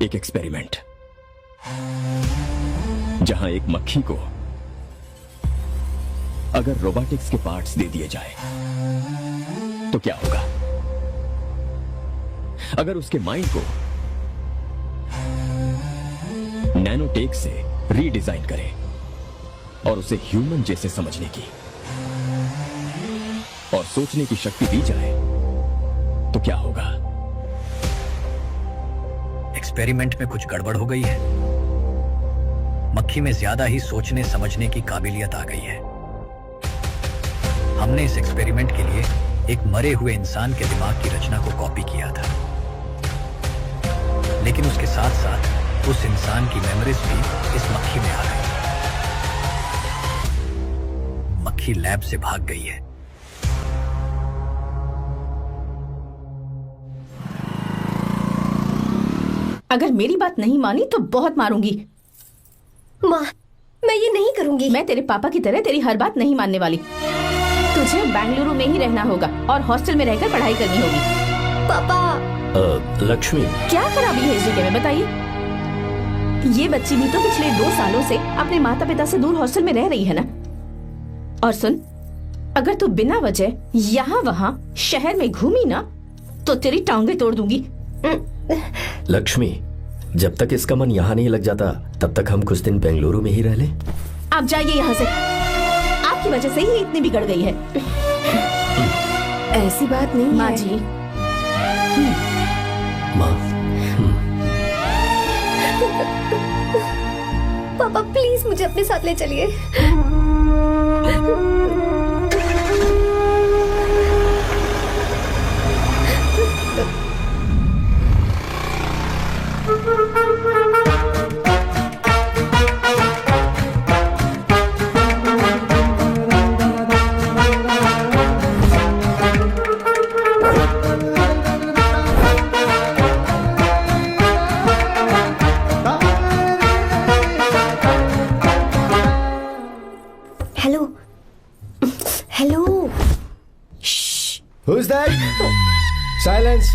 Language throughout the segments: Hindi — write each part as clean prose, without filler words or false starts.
एक एक्सपेरिमेंट, जहां एक मक्खी को अगर रोबोटिक्स के पार्ट्स दे दिए जाए तो क्या होगा? अगर उसके माइंड को नैनोटेक से रीडिजाइन करें और उसे ह्यूमन जैसे समझने की और सोचने की शक्ति दी जाए तो क्या होगा? एक्सपेरिमेंट में कुछ गड़बड़ हो गई है। मक्खी में ज्यादा ही सोचने समझने की काबिलियत आ गई है। हमने इस एक्सपेरिमेंट के लिए एक मरे हुए इंसान के दिमाग की रचना को कॉपी किया था, लेकिन उसके साथ साथ उस इंसान की मेमोरीज भी इस मक्खी में आ गई। मक्खी लैब से भाग गई है। अगर मेरी बात नहीं मानी तो बहुत मारूंगी। माँ, मैं ये नहीं करूंगी। मैं तेरे पापा की तरह तेरी हर बात नहीं मानने वाली। तुझे बेंगलुरु में ही रहना होगा और हॉस्टल में रहकर पढ़ाई करनी होगी। पापा। लक्ष्मी, क्या खराबी है इस जगह में, बताइए? ये बच्ची भी तो पिछले 2 सालों से अपने माता पिता से दूर हॉस्टल में रह रही है ना। और सुन, अगर तू बिना वजह यहाँ वहाँ शहर में घूमी ना तो तेरी टांगें तोड़ दूंगी। लक्ष्मी, जब तक इसका मन यहाँ नहीं लग जाता तब तक हम कुछ दिन बेंगलुरु में ही रह लें। आप जाइए यहाँ से। आपकी वजह से ही इतनी बिगड़ गई है। ऐसी बात नहीं माँ है। जी, माँ, पापा प्लीज मुझे अपने साथ ले चलिए। Hello hello. Who's that? Silence.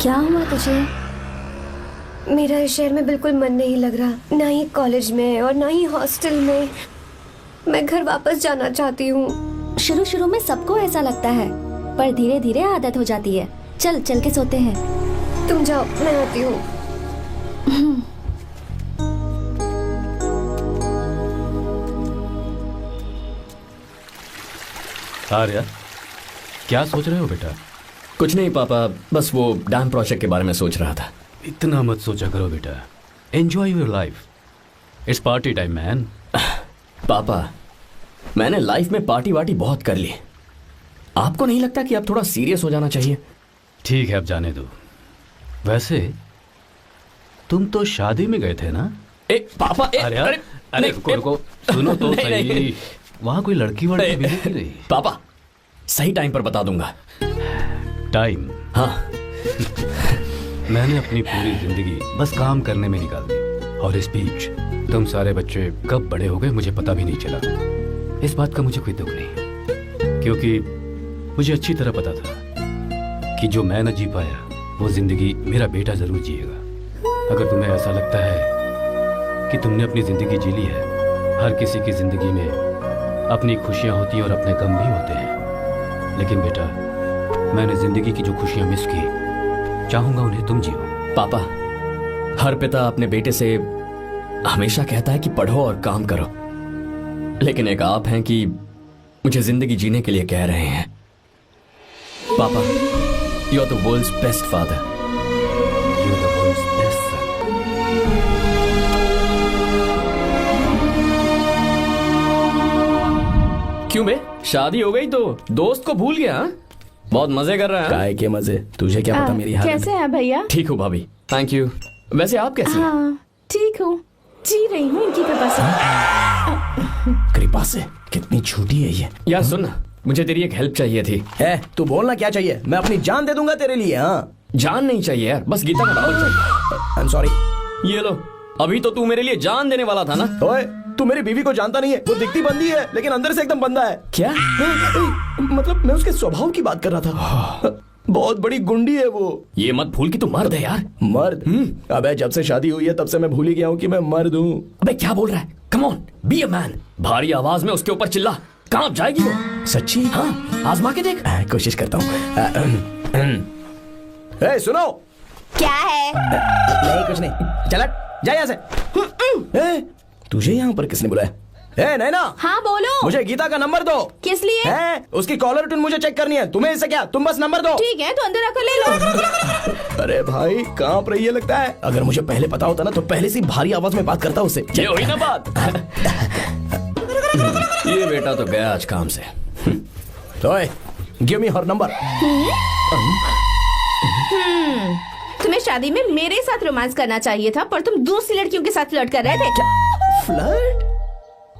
क्या हुआ तुझे? मेरा इस शहर में बिल्कुल मन नहीं लग रहा, ना ही कॉलेज में और ना ही हॉस्टल में। मैं घर वापस जाना चाहती हूँ। शुरू शुरू में सबको ऐसा लगता है, पर धीरे धीरे आदत हो जाती है। चल चल के सोते हैं। तुम जाओ, मैं आती हूँ। आर्या, क्या सोच रहे हो बेटा? कुछ नहीं पापा, बस वो डैम प्रोजेक्ट के बारे में सोच रहा था। इतना मत सोचा करो बेटा। Enjoy your life. It's party time man. पापा, मैंने लाइफ में पार्टी वार्टी बहुत कर ली। आपको नहीं लगता कि अब थोड़ा सीरियस हो जाना चाहिए? ठीक है, अब जाने दो। वैसे तुम तो शादी में गए थे ना? पापा, आर्या, अरे रुको रुको, सुनो तो सही। वहां कोई लड़की वड़की मिली नहीं रही? पापा, सही टाइम पर बता दूंगा। टाइम? हाँ। मैंने अपनी पूरी जिंदगी बस काम करने में निकाल दी, और इस बीच तुम सारे बच्चे कब बड़े हो गए मुझे पता भी नहीं चला। इस बात का मुझे कोई दुख नहीं, क्योंकि मुझे अच्छी तरह पता था कि जो मैं न जी पाया वो जिंदगी मेरा बेटा जरूर जिएगा। अगर तुम्हें ऐसा लगता है कि तुमने अपनी जिंदगी जी ली है, हर किसी की जिंदगी में अपनी खुशियां होती हैं और अपने गम भी होते हैं, लेकिन बेटा मैंने जिंदगी की जो खुशियां मिस की, चाहूंगा उन्हें तुम जियो। पापा, हर पिता अपने बेटे से हमेशा कहता है कि पढ़ो और काम करो, लेकिन एक आप हैं कि मुझे जिंदगी जीने के लिए कह रहे हैं। पापा, you are the world's best father. You are the world's best son. क्यों बे, शादी हो गई तो दोस्त को भूल गया? बहुत मजे कर रहा है। काय के मजे, तुझे क्या पता मेरी हालत। कैसे हैं भैया? ठीक हूँ भाभी, थैंक यू। वैसे आप कैसे हैं? हाँ ठीक हूँ, जी रही हूँ इनकी कृपा से। कृपा से? कितनी झूठी है ये। यार सुन ना, मुझे तेरी एक हेल्प चाहिए थी। है, तू बोलना क्या चाहिए, मैं अपनी जान दे दूंगा तेरे लिए। हाँ, जान नहीं चाहिए यार, बस गीता का बाबल चाहिए। I am sorry. ये लो, अभी तो तू मेरे लिए जान देने वाला था ना। ओए, तू मेरी बीवी को जानता नहीं है, वो दिखती बंदी है लेकिन अंदर से एकदम बंदा है। क्या? मतलब मैं उसके स्वभाव की बात कर रहा था। बहुत बड़ी गुंडी है वो। ये मत भूल कि तू मर्द है यार। मर्द? अबे जब से शादी हुई है तब से मैं भूल ही गया हूँ कि मैं मर्द हूँ। अबे क्या बोल रहा है? Come on, be a man. भारी आवाज में उसके ऊपर चिल्ला, कहाँ जाएगी वो? सच्ची? हाँ, आजमा के देख। कोशिश करता हूँ। सुनो। क्या है? नहीं कुछ नहीं, चल जा यहाँ से। तुझे यहाँ पर किसने बुलाया? नैना। हाँ बोलो। मुझे गीता का नंबर दो। किस लिए? उसकी कॉलर ट्यून मुझे चेक करनी है। तुम्हें इससे क्या, तुम बस नंबर दो। ठीक है तो अंदर आकर ले लो। अरे भाई कांप रही है लगता है। अगर मुझे पहले पता होता ना तो पहले से भारी आवाज में बात करता उससे। ये हुई ना बात। ये बेटा तो गया आज काम से। गिव मी हर नंबर। तुम्हें शादी में मेरे साथ रोमांस करना चाहिए था, पर तुम दूसरी लड़कियों के साथ फ्लर्ट कर रहे थे। फ्लर्ट?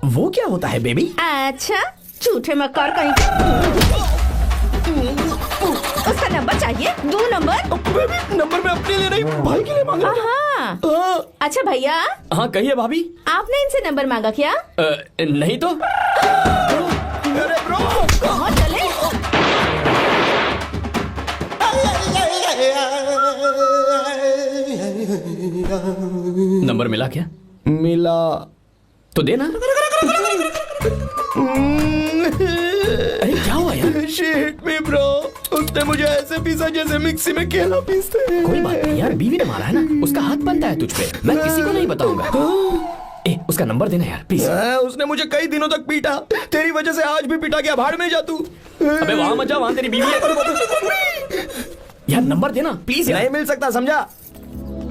वो क्या होता है बेबी? अच्छा, झूठे मक्कार कहीं। उसका नंबर चाहिए? दो नंबर। बेबी नंबर मैं अपने लिए नहीं भाई के लिए मांग रहा था। हाँ। अच्छा भैया। हाँ कहिए भाभी। आपने इनसे नंबर मांगा क्या? नहीं तो। अरे ब्रो कहाँ चले? नंबर मिला क्या? मिला तो देना। अरे क्या हुआ यार? शिट मी ब्रो, उसने मुझे ऐसे पीसा जैसे मिक्सी में केला पीसते हैं। कोई बात नहीं यार, बीवी ने मारा है ना, उसका हाथ बनता है तुझ पे। मैं किसी को नहीं बताऊंगा। उसका नंबर देना यार प्लीज। उसने मुझे कई दिनों तक पीटा, तेरी वजह से आज भी पीटा गया। भाड़ में जा तू। अबे वहां मत जा, वहां तेरी बीवी है। यार नंबर देना प्लीज। नहीं मिल सकता, समझा?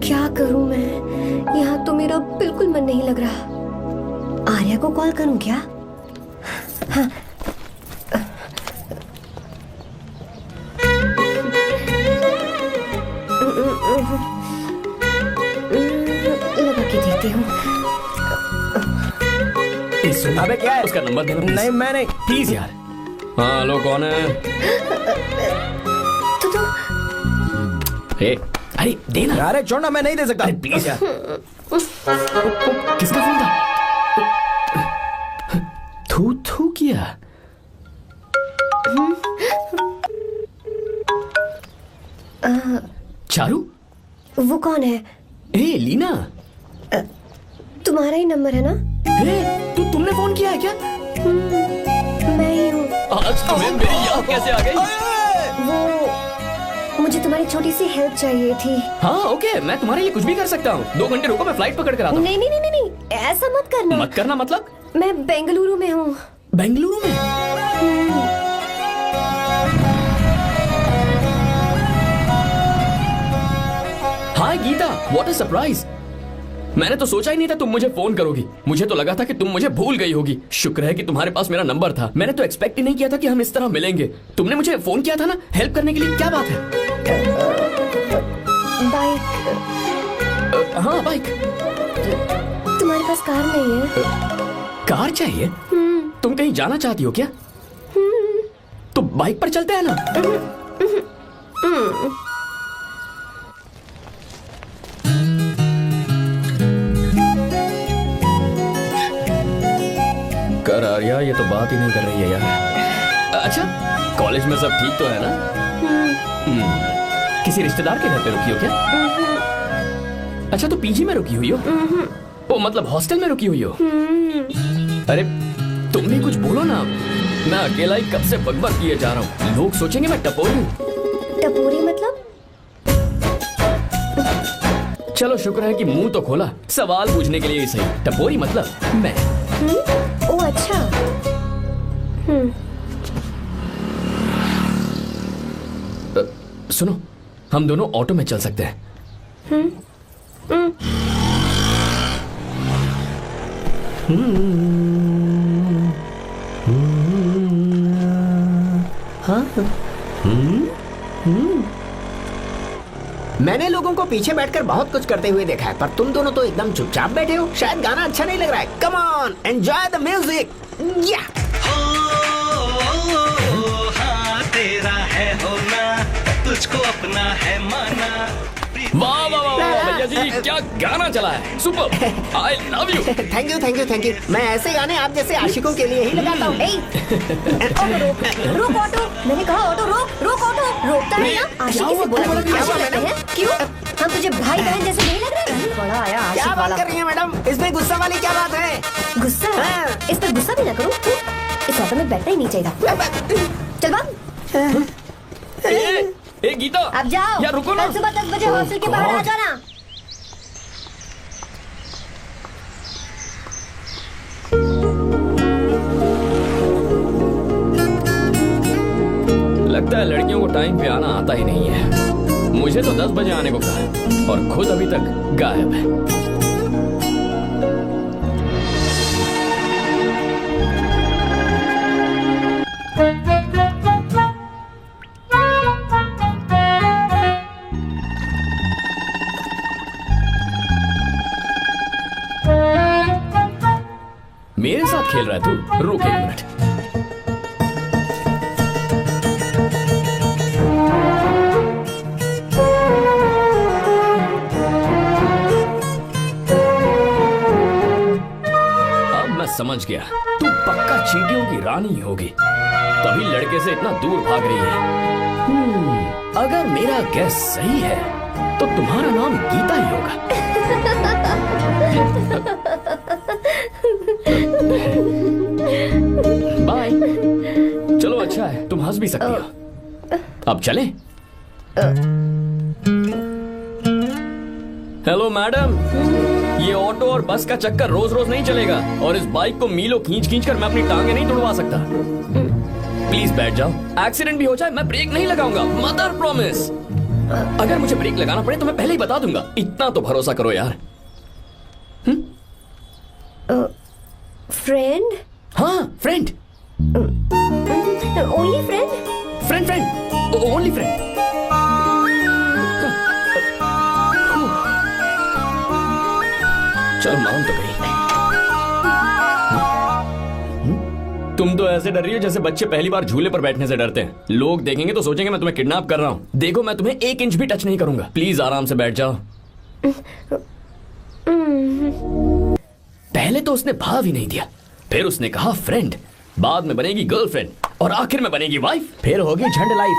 क्या करूं मैं? यहाँ तो मेरा बिल्कुल मन नहीं लग रहा। आर्या को कॉल करूं क्या? हाँ। लगा के देती हूँ। अबे क्या है? उसका नंबर देना नहीं मैं नहीं। प्लीज यार। हाँ हेलो, कौन है? तो अरे देना। अरे छोड़ना, मैं नहीं दे सकता। प्लीज यार। किसका फोन था? थू थू किया। चारू? वो कौन है? लीना। तुम्हारा ही नंबर है ना? तुमने फोन किया है क्या? मैं ही हूँ। आज तुम्हें मेरी याद कैसे आ गई? वो मुझे तुम्हारी छोटी सी हेल्प चाहिए थी। हाँ ओके, मैं तुम्हारे लिए कुछ भी कर सकता हूँ। 2 घंटे रुको, मैं फ्लाइट पकड़ कर आता हूँ। नहीं नहीं नहीं नहीं, ऐसा मत करना। मत करना मतलब? मैं बेंगलुरु में हूँ। बेंगलुरु में? हाय गीता, व्हाट अ सरप्राइज। मैंने तो सोचा ही नहीं था तुम मुझे फोन करोगी। मुझे तो लगा था कि तुम मुझे भूल गई होगी। शुक्र है कि तुम्हारे पास मेरा नंबर था। मैंने तो एक्सपेक्ट ही नहीं किया था कि हम इस तरह मिलेंगे। तुमने मुझे फोन किया था ना हेल्प करने के लिए, क्या बात है? बाइक। हाँ बाइक। तुम्हारे पास कार नहीं है? कार चाहिए? तुम कहीं जाना चाहती हो क्या? तो बाइक पर चलते हैं ना। कर आर्या, ये तो बात ही नहीं कर रही है यार। अच्छा, कॉलेज में सब ठीक तो है ना? किसी रिश्तेदार के घर पे रुकी हो क्या? अच्छा, तो पीजी में रुकी हुई हो? ओ मतलब हॉस्टल में रुकी हुई हो? अरे तुम भी कुछ बोलो ना। मैं अकेला ही कब से बकबक किए जा रहा हूँ। लोग सोचेंगे मैं टपोरी हूँ। टपोरी मतलब? चलो शुक्र है कि मुंह तो खोला, सवाल पूछने के लिए ही सही। टपोरी मतलब मैं। ओ अच्छा। सुनो, हम दोनों ऑटो में चल सकते हैं। मैंने लोगों को पीछे बैठकर बहुत कुछ करते हुए देखा है, पर तुम दोनों तो एकदम चुपचाप बैठे हो। शायद गाना अच्छा नहीं लग रहा है। Come on, enjoy the music. या हाँ तेरा है होना, तुझको अपना है माना, वाह वाह वाह वाह भैया जी, क्या गाना चला है, super, I love you. Thank you thank you thank you. मैं ऐसे गाने आप जैसे आशिकों के लिए ही लगाता हूँ। रुक ऑटो, मैंने कहा ऑटो रुक, रुक ऑटो, रोकता है ना। आशिकी से बोला है, क्यों? हम तुझे भाई बहन जैसे नहीं लग रहे? बड़ा आया क्या आशिक बात वाला। कर रही है मैडम, इसमें गुस्सा वाली क्या बात है? गुस्सा? हाँ। इस पर गुस्सा भी ना करो। इस ऑटो में बैठना ही नहीं चाहिए। चल भाग। ए गीता, अब जाओ, यार रुको ना। कल सुबह 10 बजे हॉस्टल के बाहर आ जाना। लगता है लड़कियों को टाइम पे आना आता ही नहीं है। मुझे तो 10 बजे आने को कहा है और खुद अभी तक गायब है। मेरे साथ खेल रहा है तू? रुक एक मिनट। अब मैं समझ गया, तू पक्का चींटियों की रानी होगी, तभी लड़के से इतना दूर भाग रही है। अगर मेरा गैस सही है तो तुम्हारा नाम गीता ही होगा। बाय। चलो अच्छा है, तुम हंस भी सकती हो। अब चलें? हेलो मैडम, ये ऑटो और बस का चक्कर रोज रोज नहीं चलेगा और इस बाइक को मीलों खींच खींच कर मैं अपनी टांगे नहीं तुड़वा सकता। प्लीज बैठ जाओ, एक्सीडेंट भी हो जाए मैं ब्रेक नहीं लगाऊंगा, मदर प्रॉमिस। अगर मुझे ब्रेक लगाना पड़े तो मैं पहले ही बता दूंगा, इतना तो भरोसा करो यार। फ्रेंड? हाँ friend. Only friend? Friend friend, only friend. चलो मान तो गई। तुम तो ऐसे डर रही हो जैसे बच्चे पहली बार झूले पर बैठने से डरते हैं। लोग देखेंगे तो सोचेंगे मैं तुम्हें किडनैप कर रहा हूँ। देखो मैं तुम्हें 1 इंच भी टच नहीं करूंगा, प्लीज आराम से बैठ जाओ। पहले तो उसने भाव ही नहीं दिया, फिर उसने कहा फ्रेंड, बाद में बनेगी गर्लफ्रेंड और आखिर में बनेगी वाइफ, फिर होगी झंड लाइफ।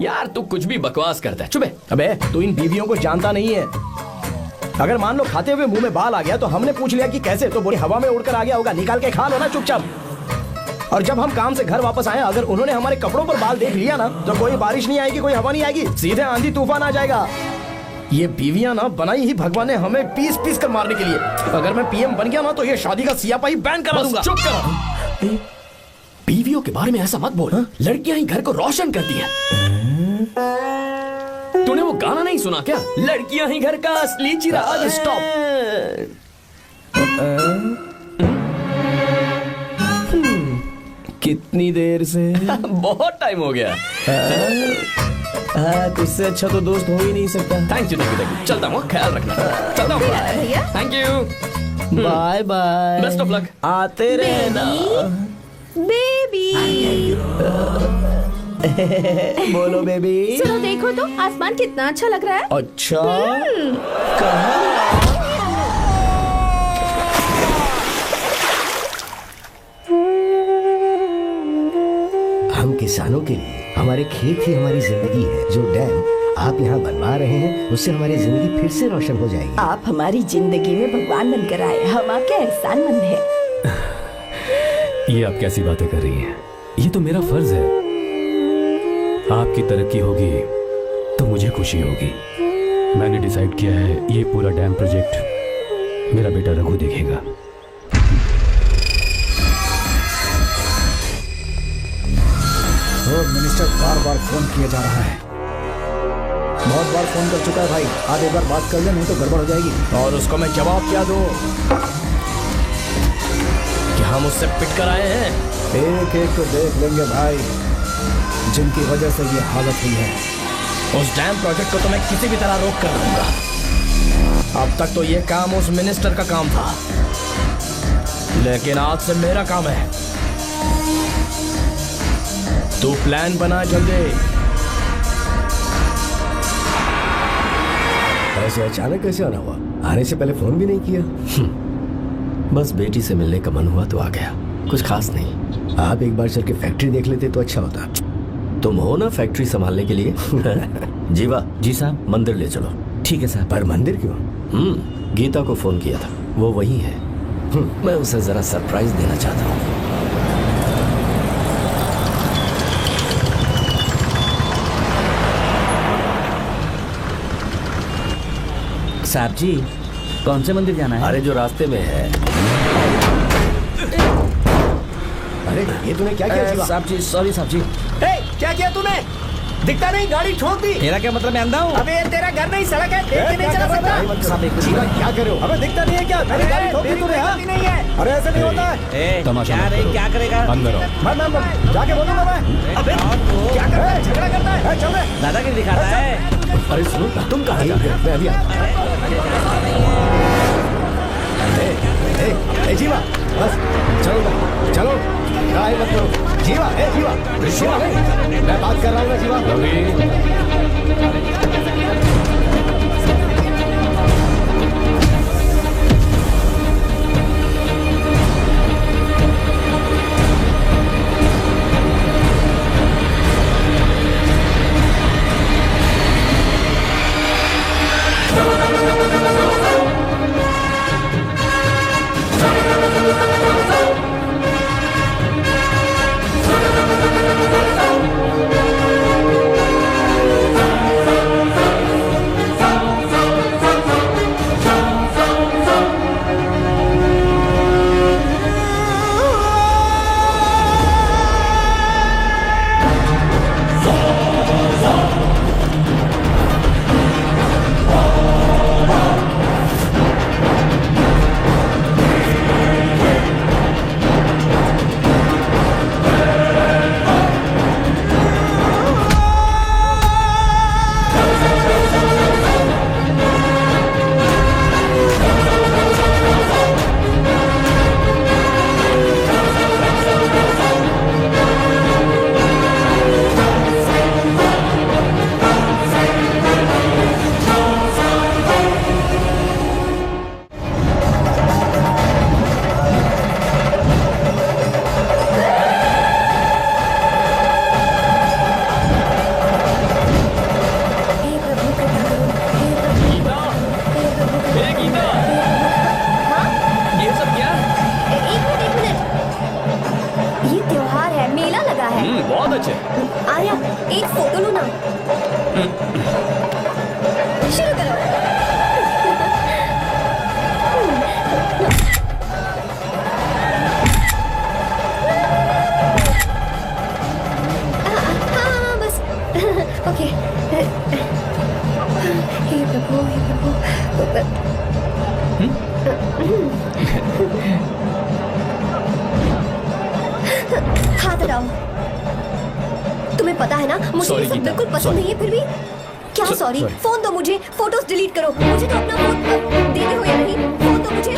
यार तू कुछ भी बकवास करता है, चुप है। अबे तू इन बीवियों को जानता नहीं है। अगर मान लो खाते हुए मुंह में बाल आ गया तो हमने पूछ लिया कि कैसे, तो बोली हवा में उड़कर आ गया होगा, निकाल के खा लो ना चुपचाप। और जब हम काम से घर वापस आए, अगर उन्होंने हमारे कपड़ों पर बाल देख लिया ना, तो कोई बारिश नहीं आएगी, कोई हवा नहीं आएगी, सीधे आंधी तूफान आ जाएगा। ये बीवियां ना बनाई ही भगवान ने हमें पीस पीस कर मारने के लिए। अगर मैं पीएम बन गया ना तो ये शादी का सियापाही बैन करा दूंगा। चुप करो। बीवियों के बारे में ऐसा मत बोल, लड़कियां ही घर को रोशन करती हैं। तूने वो गाना नहीं सुना क्या, लड़कियां ही घर का असली चिराग। स्टॉप। कितनी देर से? बहुत टाइम हो गया। तुझसे अच्छा तो दोस्त हो ही नहीं सकता। Thank you thank you thank you. चलता हूँ, ख्याल रखना। चलता हूँ, thank you, bye bye, best of luck. आते रहना बेबी। बोलो बेबी। सुनो देखो तो आसमान कितना अच्छा लग रहा है। अच्छा कहाँ? हम किसानों के लिए हमारे खेत ही हमारी जिंदगी है। जो डैम आप यहाँ बनवा रहे हैं उससे हमारी जिंदगी फिर से रोशन हो जाएगी। आप हमारी जिंदगी में भगवान बनकर आए, हम आपके एहसानमंद हैं। ये आप कैसी बातें कर रही हैं? ये तो मेरा फर्ज है। आपकी तरक्की होगी तो मुझे खुशी होगी। मैंने डिसाइड किया है ये पूरा डैम प्रोजेक्ट मेरा बेटा रघु देखेगा। मिनिस्टर बार बार फोन किया जा रहा है। बहुत बार फोन कर चुका है भाई, आज एक बार बात कर ले, नहीं तो गड़बड़ हो जाएगी। और उसको मैं जवाब क्या दूं? क्या हम उससे पिट कर आए हैं? एक एक को देख लेंगे भाई, जिनकी वजह से ये हालत हुई है। उस डैम प्रोजेक्ट को तो मैं किसी भी तरह रोक कर दूंगा। अब तक तो ये काम उस मिनिस्टर का काम था, लेकिन आज से मेरा काम है। तू प्लान बना जल्दी। ऐसे अचानक कैसे आना हुआ? आने से पहले फोन भी नहीं किया? बस बेटी से मिलने का मन हुआ तो आ गया, कुछ खास नहीं। आप एक बार चल के फैक्ट्री देख लेते तो अच्छा होता। तुम हो ना फैक्ट्री संभालने के लिए। जीवा। जी साहब। मंदिर ले चलो। ठीक है साहब। पर मंदिर क्यों? गीता को फोन किया था, वो वही है। मैं उसे जरा सरप्राइज देना चाहता हूँ। साहब जी, कौन से मंदिर जाना है? अरे जो रास्ते में है। अरे ये तूने क्या किया जीवा? साहब जी, सॉरी साहब जी। क्या किया तूने? दिखता नहीं, गाड़ी ठोक दी। तेरा क्या मतलब, मैं अंधा हूँ? अबे तेरा घर नहीं, सड़क है, देख के नहीं चला सकता। जीवा क्या करे हो? अबे दिखता नहीं है क्या? मेरी गाड़ी ठोक दी तूने? हाँ? नहीं है। अरे ऐसे नहीं होता है। तमाशा क्या मत रे, करो। क्या करेगा? अंदर आओ। मैं जाके बोलूंगा मैं। अबे क्या कर रहा है? झगड़ा करता है। चल रहे। दादागिरी दिखा रहा है। अरे सुनो, तुम कहाँ जा रहे हो? मैं अभी जीवा बस चलो चलो, मत करो जीवा। जीवा जीवा मैं बात कर रहा हूँ ना जीवा। बहुत अच्छे। आर्या, एक फोटो लो ना। शुरू करो। हाँ, बस ओके। हे प्रभु, हे प्रभु। हाथ हटाओ। तुम्हें पता है ना, मुझे ये सब बिल्कुल पसंद नहीं है, फिर भी क्या सॉरी? फोन दो मुझे, फोटोज डिलीट करो। मुझे तो अपना फोन देते हो या नहीं? फोन दो मुझे।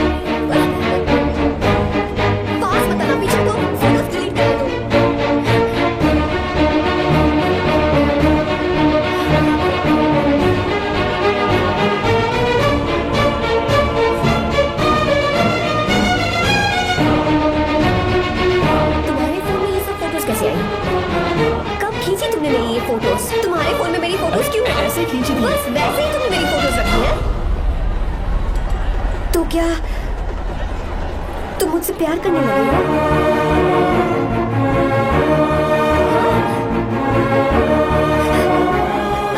पास मत आना, पीछे दो, फोटोज डिलीट कर दो। तुम्हारे फोन में ये सब फोटोज कैसे आई? कब खींची तुमने मेरी ये फोटोज? तुम्हारे फोन में मेरी फोटोज क्यों? ऐसे खींची थी। बस वैसे ही तुमने मेरी फोटोज रखी है। तो क्या तुम मुझसे प्यार करने लगे हो?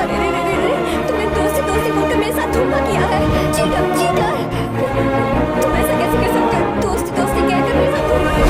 अरे रे रे रे रे, तुमने दोस्ती दोस्ती बोलकर मेरे साथ धोखा किया है। Cheater, cheater. तुम ऐसा कैसे कर सकते हो? दोस्ती दोस्ती कहकर मेरे साथ धोखा किया।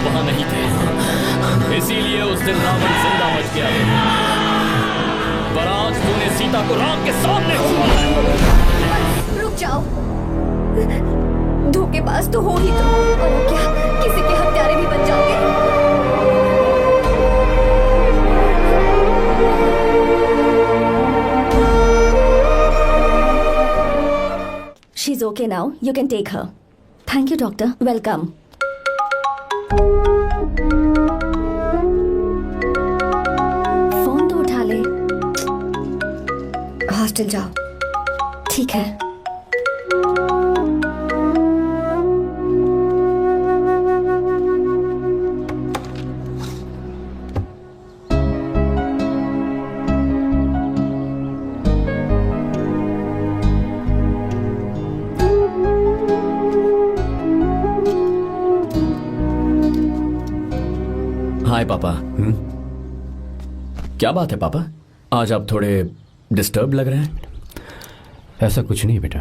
वहां नहीं थे, इसीलिए उस दिन रावण जिंदा बच गया, पर आज तूने सीता को राम के सामने छुआ है। रुक जाओ, धोखेबाज तो हो ही तुम, और क्या किसी के हत्यारे भी बन जाओगे। She's okay now. You can take her. Thank you, doctor. Welcome. Phone तो उठा ले। हॉस्टल जाओ। ठीक है। हाय पापा। क्या बात है पापा, आज आप थोड़े डिस्टर्ब लग रहे हैं। ऐसा कुछ नहीं बेटा।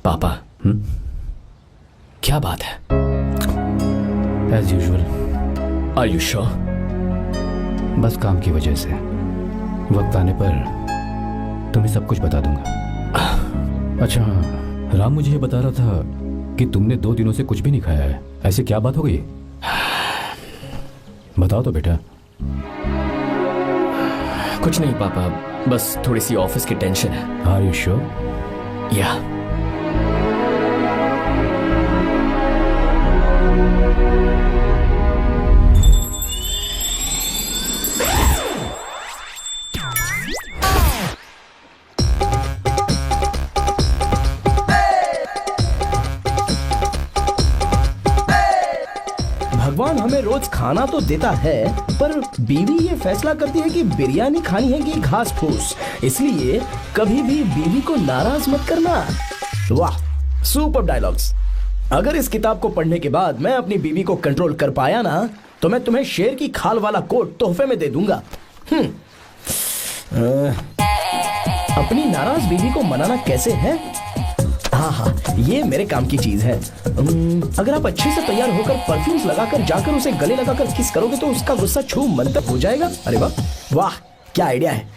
पापा क्या बात है? As usual. Are you sure? बस काम की वजह से। वक्त आने पर तुम्हें सब कुछ बता दूंगा। अच्छा हाँ, राम मुझे ये बता रहा था कि तुमने 2 दिनों से कुछ भी नहीं खाया है। ऐसे क्या बात हो गई? बताओ तो बेटा। कुछ नहीं पापा, बस थोड़ी सी ऑफिस की टेंशन है। Are you sure? या भगवान हमें रोज खाना तो देता है, पर बीवी ये फैसला करती है कि बिरयानी खानी है कि घास फूस। इसलिए कभी भी बीवी को नाराज मत करना। वाह, सुपर डायलॉग्स। अगर इस किताब को पढ़ने के बाद मैं अपनी बीवी को कंट्रोल कर पाया ना, तो मैं तुम्हें शेर की खाल वाला कोट तोहफे में दे दूंगा। अपनी नाराज बीवी को मनाना कैसे है? हाँ, ये मेरे काम की चीज है। अगर आप अच्छे से तैयार होकर परफ्यूम्स लगाकर जाकर उसे गले लगाकर किस करोगे तो उसका गुस्सा छू मंतर हो जाएगा। अरे वाह वाह, क्या आइडिया है।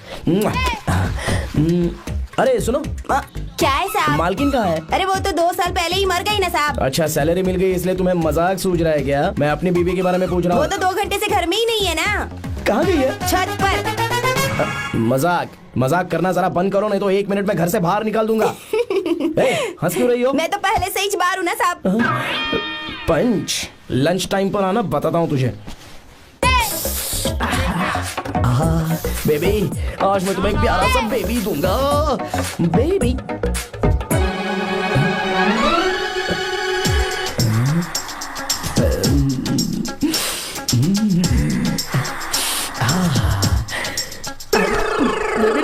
अरे सुनो, क्या है साहब? मालकिन कहाँ है? अरे वो तो 2 साल पहले ही मर गई ना साहब। अच्छा, सैलरी मिल गई इसलिए तुम्हें मजाक सूझ रहा है क्या? मैं अपनी बीवी के बारे में पूछ रहा हूँ। वो तो 2 घंटे से घर में ही नहीं है ना। कहाँ गई है? छत पर। मजाक करना जरा बंद करो, नहीं तो 1 मिनट में घर से बाहर निकाल दूंगा। हंस क्यों रही हो? मैं तो पहले से ही बाहर हूँ ना साहब। पंच, लंच टाइम पर आना, बताता हूँ तुझे। बेबी, आज मैं तुम्हें एक प्यारा सा बेबी दूंगा। बेबी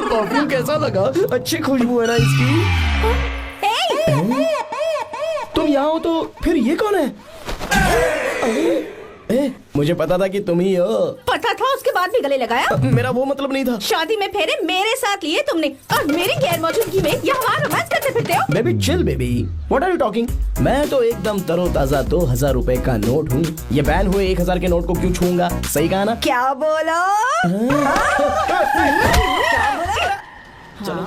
परफ्यूम कैसा लगा? अच्छी खुशबू है ना इसकी। तुम यहाँ हो तो फिर ये कौन है? मुझे पता था कि तुम ही हो। पता था, उसके बाद भी गले लगाया? मेरा वो मतलब नहीं था। शादी में फेरे मेरे साथ लिए तुमने, और मेरी गैर मौजूदगी में यहाँ रोमांस करते फिरते हो। Baby chill baby, what are you talking? मैं तो एकदम तरोताजा 2000 रुपए का नोट हूँ। ये बैन हुए 1000 के नोट को क्यों छूंगा? सही कहा ना? क्या बोलो? चलो।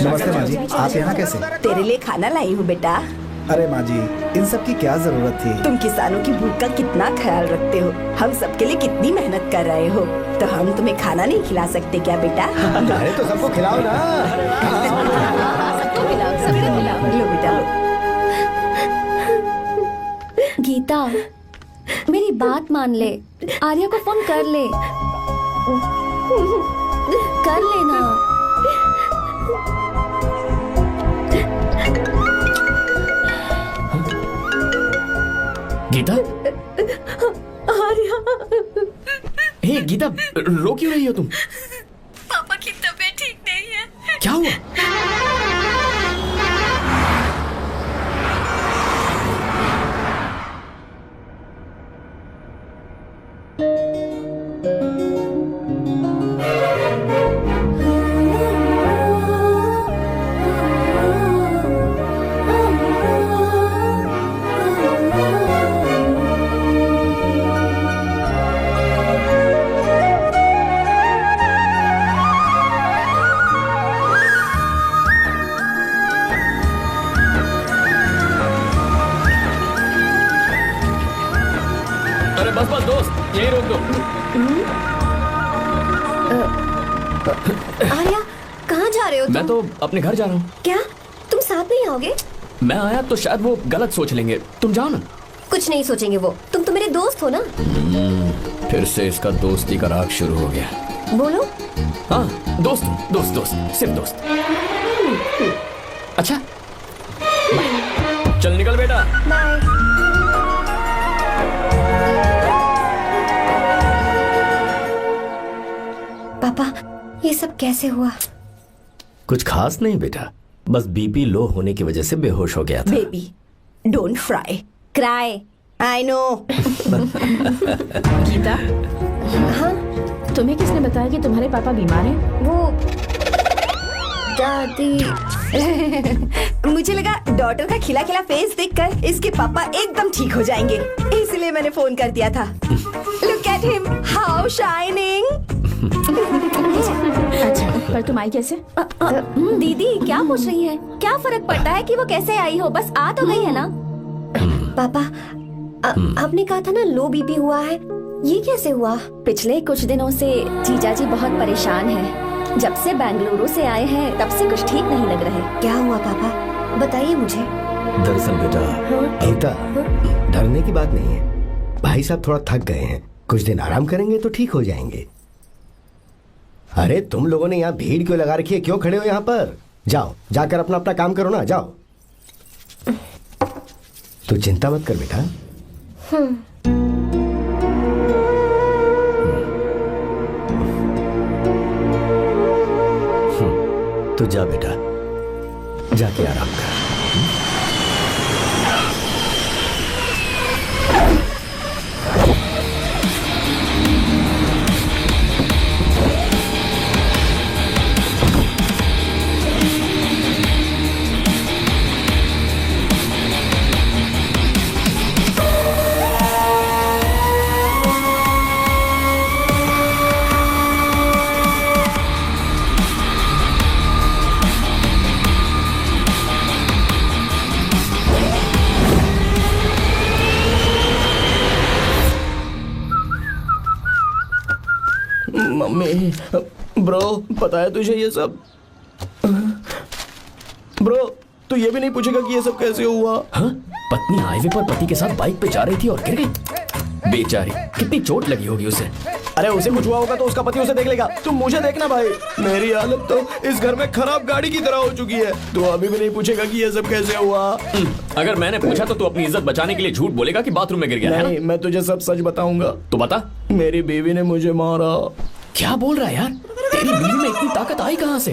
नमस्ते माँ जी, आप यहाँ कैसे? तेरे लिए खाना लाई हूँ बेटा। अरे माँ जी, इन सब की क्या जरूरत थी? तुम किसानों की भूख का कितना ख्याल रखते हो, हम सबके लिए कितनी मेहनत कर रहे हो, तो हम तुम्हें खाना नहीं खिला सकते क्या बेटा? अरे तो सबको खिलाओ ना। सबको खिलाओ, सबको खिलाओ। लो बेटा लो। गीता, मेरी बात मान ले, आर्या को फोन कर ले। कर लेना। गीता? हे गीता, रो क्यों रही हो तुम? पापा की तबीयत ठीक नहीं है। क्या हुआ? आर्या, कहाँ जा रहे हो तुम? मैं तो अपने घर जा रहा हूँ। क्या तुम साथ नहीं आओगे? मैं आया तो शायद वो गलत सोच लेंगे, तुम जाओ ना। कुछ नहीं सोचेंगे वो, तुम तो मेरे दोस्त हो ना। फिर से इसका दोस्ती का राग शुरू हो गया। बोलो। हाँ, दोस्त दोस्त दोस्त, सिर्फ दोस्त। अच्छा बाय। चल निकल बेटा। बाय। पापा, ये सब कैसे हुआ? कुछ खास नहीं बेटा, बस बीपी लो होने की वजह से बेहोश हो गया था। Baby don't fry cry, I know. Geeta, हाँ तुम्हें किसने बताया कि तुम्हारे पापा बीमार हैं? वो दादी। मुझे लगा डॉटर का खिला खिला फेस देखकर इसके पापा एकदम ठीक हो जाएंगे, इसलिए मैंने फोन कर दिया था। Look at him, how shining. अच्छा, पर तुम आई कैसे? दीदी क्या पूछ रही है? क्या फर्क पड़ता है कि वो कैसे आई हो, बस आ तो गई है ना। पापा, आपने कहा था ना लो बीपी हुआ है, ये कैसे हुआ? पिछले कुछ दिनों से जीजा जी बहुत परेशान हैं। जब से बेंगलुरु से आए हैं तब से कुछ ठीक नहीं लग रहे। क्या हुआ पापा, बताइए मुझे। दरअसल बेटा गीता, डरने की बात नहीं है। भाई साहब थोड़ा थक गए हैं, कुछ दिन आराम करेंगे तो ठीक हो जाएंगे। अरे तुम लोगों ने यहाँ भीड़ क्यों लगा रखी है, क्यों खड़े हो यहाँ पर? जाओ जाकर अपना अपना काम करो ना, जाओ। तो चिंता मत कर बेटा। तो जा बेटा, जाके आराम कर। मम्मी, ब्रो पता है तुझे ये सब? ब्रो तू ये भी नहीं पूछेगा कि ये सब कैसे हुआ? हाँ? पत्नी हाईवे पर पति के साथ बाइक पे जा रही थी और गिर गई। बेचारी, कितनी चोट लगी होगी उसे। अरे उसे कुछ हुआ होगा तो उसका पति उसे देख लेगा, तुम मुझे देखना भाई। मेरी हालत तो इस घर में खराब गाड़ी की तरह हो चुकी है, तू अभी भी नहीं पूछेगा कि ये सब कैसे हुआ? अगर मैंने पूछा तो तू अपनी इज्जत बचाने के लिए झूठ बोलेगा कि बाथरूम में गिर गया। नहीं, मैं तुझे सब सच बताऊंगा। तो बता। मेरी बीवी ने मुझे मारा। क्या बोल रहा है यार? तेरी बीवी में इतनी ताकत आई कहाँ से?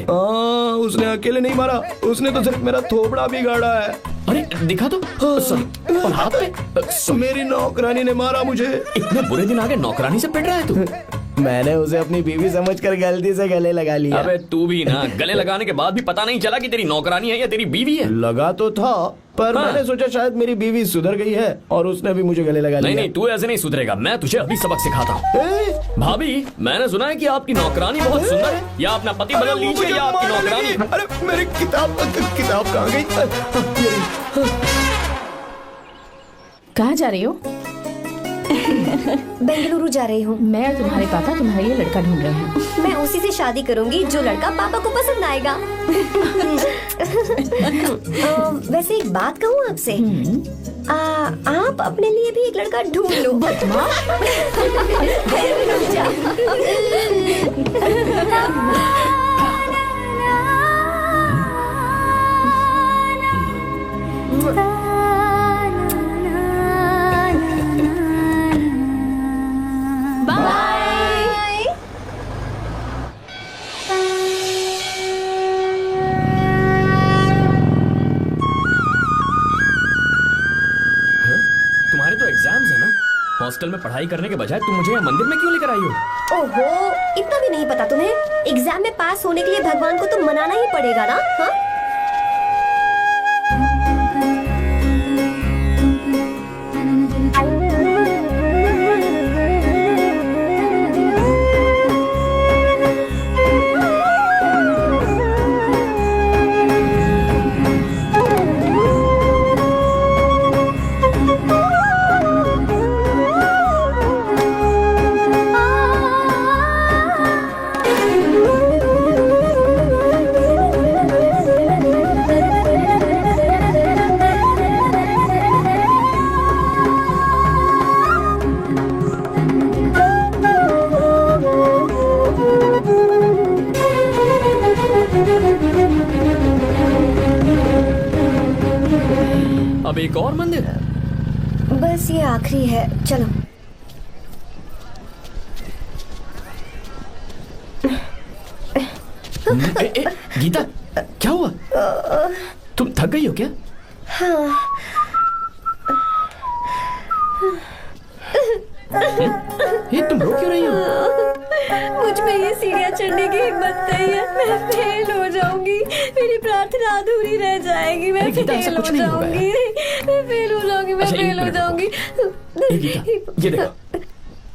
उसने अकेले नहीं मारा, उसने तो सिर्फ मेरा थोबड़ा बिगाड़ा है। अरे दिखा तो। सॉरी, और हाथ पे? मेरी नौकरानी ने मारा मुझे। इतने बुरे दिन आगे नौकरानी से पिट रहा है तू? मैंने उसे अपनी बीवी समझकर गलती से गले लगा लिया। अबे तू भी ना, गले लगाने के बाद भी पता नहीं चला कि तेरी नौकरानी है या तेरी बीवी है? लगा तो था, पर मैंने सोचा शायद मेरी बीवी सुधर गई है और उसने भी मुझे गले लगा लिया। नहीं, तू ऐसे नहीं सुधरेगा, मैं तुझे अभी सबक सिखाता हूँ। भाभी, मैंने सुना है कि आपकी नौकरानी बहुत सुंदर है, या अपना पति बदल लीजिए या आपकी नौकरानी। अरे मेरी किताब कहाँ गई? कहाँ जा रही हो? बेंगलुरु जा रही हूँ। मैं और तुम्हारे पापा तुम्हारे लिए लड़का ढूंढ रहे हैं। मैं उसी से शादी करूंगी जो लड़का पापा को पसंद आएगा। वैसे एक बात कहूँ आपसे, आप अपने लिए भी एक लड़का ढूंढ लो। बदमाश। हॉस्टल में पढ़ाई करने के बजाय तुम मुझे यहाँ मंदिर में क्यों लेकर आई हो? ओहो, इतना भी नहीं पता तुम्हें? एग्जाम में पास होने के लिए भगवान को तो मनाना ही पड़ेगा ना? हाँ? एक और मंदिर? बस ये आखिरी है, चलो। गीता, क्या हुआ? तुम थक गई हो क्या? हाँ। ये तुम रो क्यों रही हो? मुझ में ये सीढ़ियाँ चढ़ने की हिम्मत नहीं है। मैं फेल हो जाऊंगी, मेरी प्रार्थना अधूरी रह जाएगी। मैं फेल हो जाऊंगी, मैं फेल हो जाऊंगी, मैं फेल हो जाऊंगी। गीता, ये देखो,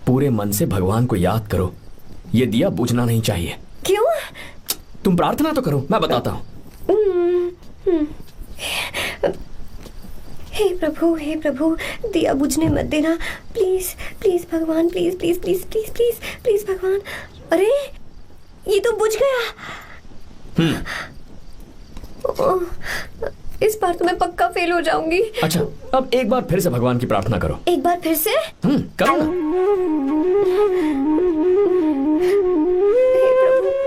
पूरे मन से भगवान को याद करो। ये दिया बुझना नहीं चाहिए। क्यों? तुम प्रार्थना तो करो, मैं बताता हूँ। हे प्रभु, दिया बुझने मत देना, प्लीज प्लीज भगवान, please please please please please please भगवान। अरे ये तो बुझ गया। इस बार तो मैं पक्का फेल हो जाऊंगी। अच्छा, अब एक बार फिर से भगवान की प्रार्थना करो। एक बार फिर से? करो ना।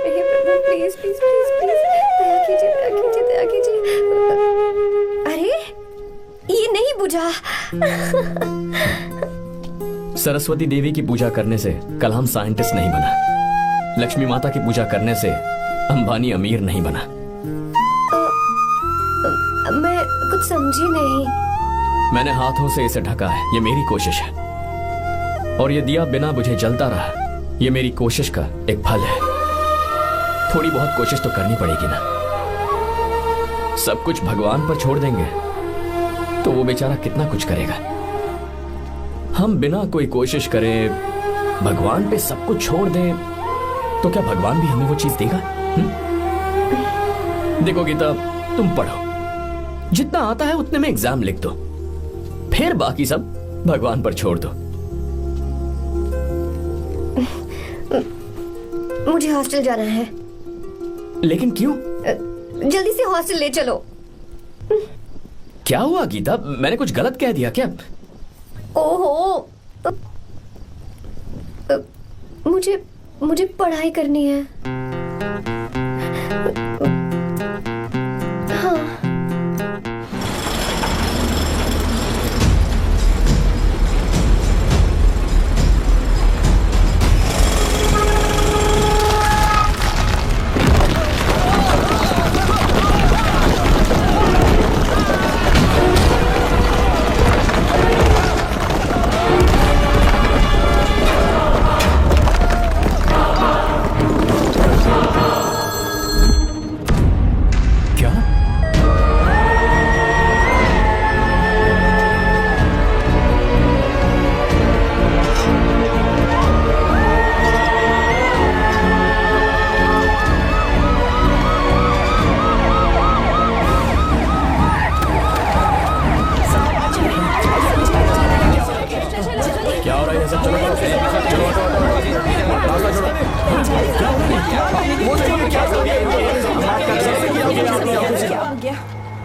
हे प्रभु, प्लीज प्लीज प्लीज प्लीज, दया कीजिए, दया कीजिए, दया कीजिए। अरे ये नहीं बुझा। सरस्वती देवी की पूजा करने से कलाम साइंटिस्ट नहीं बना। लक्ष्मी माता की पूजा करने से अंबानी अमीर नहीं बना। मैं कुछ समझी नहीं। मैंने हाथों से इसे ढका है, ये मेरी कोशिश है। और ये दिया बिना बुझे जलता रहा, ये मेरी कोशिश का एक फल है। थोड़ी बहुत कोशिश तो करनी पड़ेगी ना। सब कुछ भगवान पर छोड़ देंगे तो वो बेचारा कितना कुछ करेगा। हम बिना कोई कोशिश करें भगवान पे सब कुछ छोड़ दें तो क्या भगवान भी हमें वो चीज देगा? देखो गीता, तुम पढ़ो, जितना आता है उतने में एग्जाम लिख दो, फिर बाकी सब भगवान पर छोड़ दो। मुझे हॉस्टल जाना है। लेकिन क्यों? जल्दी से हॉस्टल ले चलो। क्या हुआ गीता, मैंने कुछ गलत कह दिया क्या? ओहो, मुझे पढ़ाई करनी है। हाँ।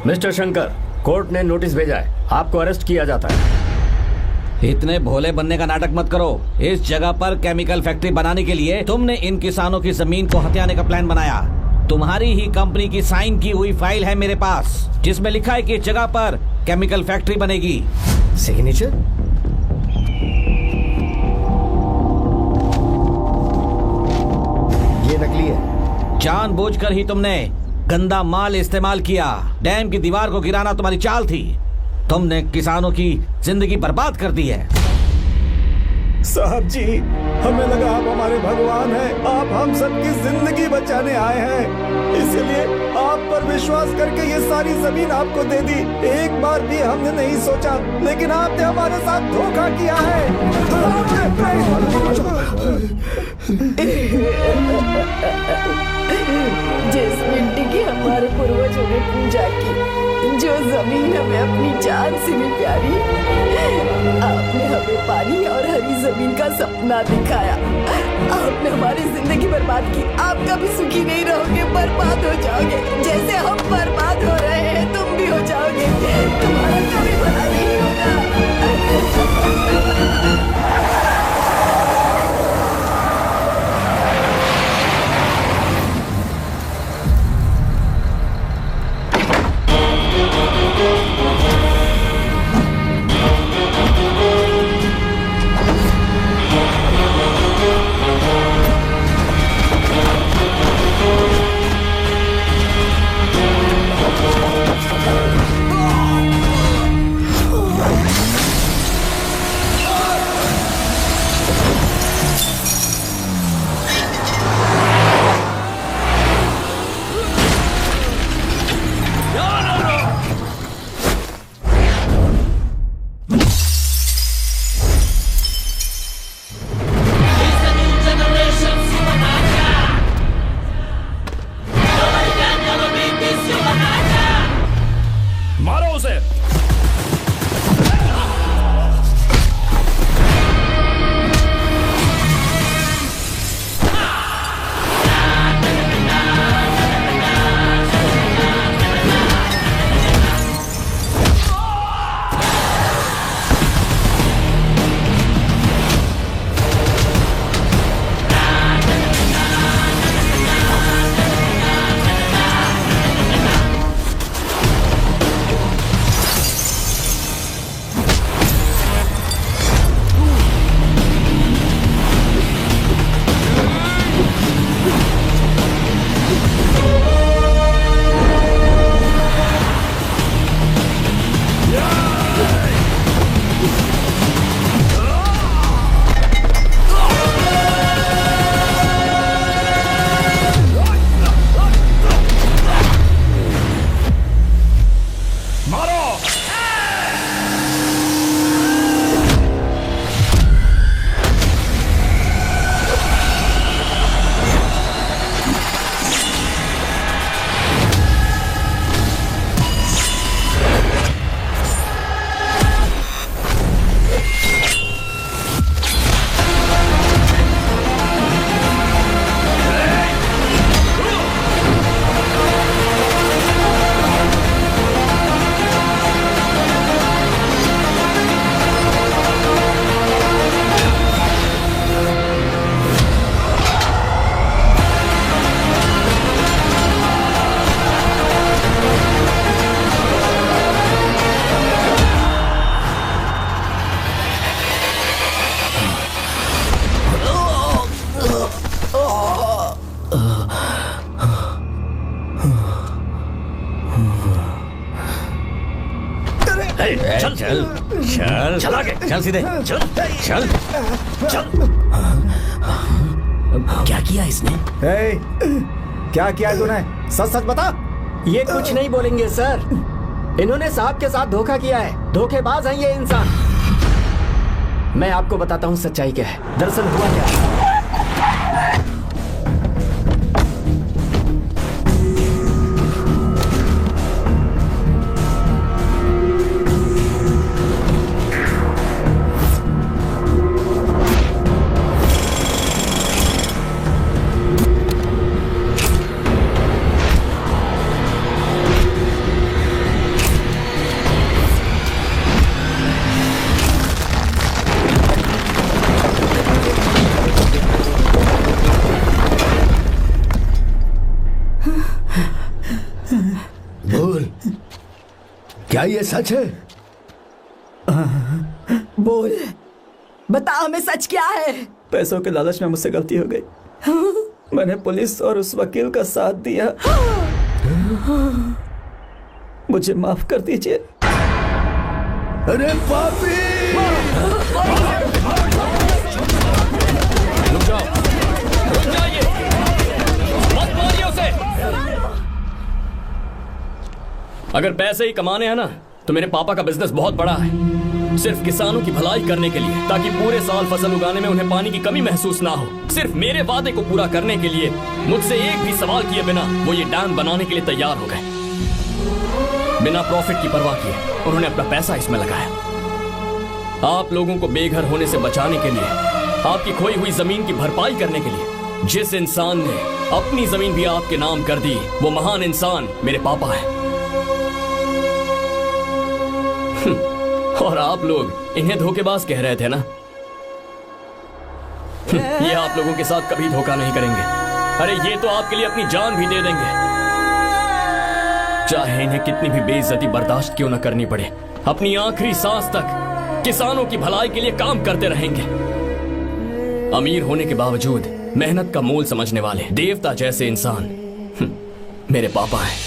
मिस्टर शंकर, कोर्ट ने नोटिस भेजा है, आपको अरेस्ट किया जाता है। इतने भोले बनने का नाटक मत करो। इस जगह पर केमिकल फैक्ट्री बनाने के लिए तुमने इन किसानों की जमीन को हथियाने का प्लान बनाया। तुम्हारी ही कंपनी की साइन की हुई फाइल है मेरे पास, जिसमें लिखा है कि इस जगह पर केमिकल फैक्ट्री बनेगी। सिग्नेचर? ये नकली है। जानबूझकर ही तुमने गंदा माल इस्तेमाल किया। डैम की दीवार को गिराना तुम्हारी चाल थी। तुमने किसानों की जिंदगी बर्बाद कर दी है। साहब जी, हमें लगा आप हमारे भगवान हैं, आप हम सबकी जिंदगी बचाने आए हैं, इसलिए आप पर विश्वास करके ये सारी जमीन आपको दे दी। एक बार भी हमने नहीं सोचा, लेकिन आपने हमारे साथ धोखा किया है। जिस मिट्टी की हमारे पूर्वजों ने पूजा की, जो जमीन हमें अपनी जान से भी प्यारी, आपने हमें पानी और हरी जमीन का सपना दिखाया। आपने हमारी जिंदगी बर्बाद की। आप कभी सुखी नहीं रहोगे, बर्बाद हो जाओगे। जैसे हम बर्बाद हो रहे हैं तुम भी हो जाओगे। तुम्हारा कभी भला नहीं होगा। चल चल चल चल आगे चल सीधे चल चल चल। क्या किया इसने? क्या किया तूने? सच सच बता। ये कुछ नहीं बोलेंगे सर। इन्होंने साहब के साथ धोखा किया है। धोखेबाज हैं ये इंसान। मैं आपको बताता हूँ सच्चाई क्या है। दरअसल हुआ क्या है। क्या ये सच है? बोल, बता हमें सच क्या है? पैसों के लालच में मुझसे गलती हो गई। मैंने पुलिस और उस वकील का साथ दिया। मुझे माफ कर दीजिए। अरे पापी! रुक जाओ, रुक जाइए, मत मारिए उसे। अगर पैसे ही कमाने हैं ना तो मेरे पापा का बिजनेस बहुत बड़ा है, सिर्फ किसानों की भलाई करने के लिए, ताकि पूरे साल फसल उगाने में उन्हें पानी की कमी महसूस ना हो। सिर्फ मेरे वादे को पूरा करने के लिए मुझसे एक भी सवाल किए बिना वो ये डैम बनाने के लिए तैयार हो गए। बिना प्रॉफिट की परवाह किए उन्होंने अपना पैसा इसमें लगाया। आप लोगों को बेघर होने से बचाने के लिए, आपकी खोई हुई जमीन की भरपाई करने के लिए। जिस इंसान ने अपनी जमीन भी आपके नाम कर दी, वो महान इंसान मेरे पापा है। और आप लोग इन्हें धोखेबाज कह रहे थे ना? ये आप लोगों के साथ कभी धोखा नहीं करेंगे। अरे ये तो आपके लिए अपनी जान भी दे देंगे, चाहे इन्हें कितनी भी बेइज्जती बर्दाश्त क्यों न करनी पड़े। अपनी आखिरी सांस तक किसानों की भलाई के लिए काम करते रहेंगे। अमीर होने के बावजूद मेहनत का मोल समझने वाले देवता जैसे इंसान मेरे पापा हैं।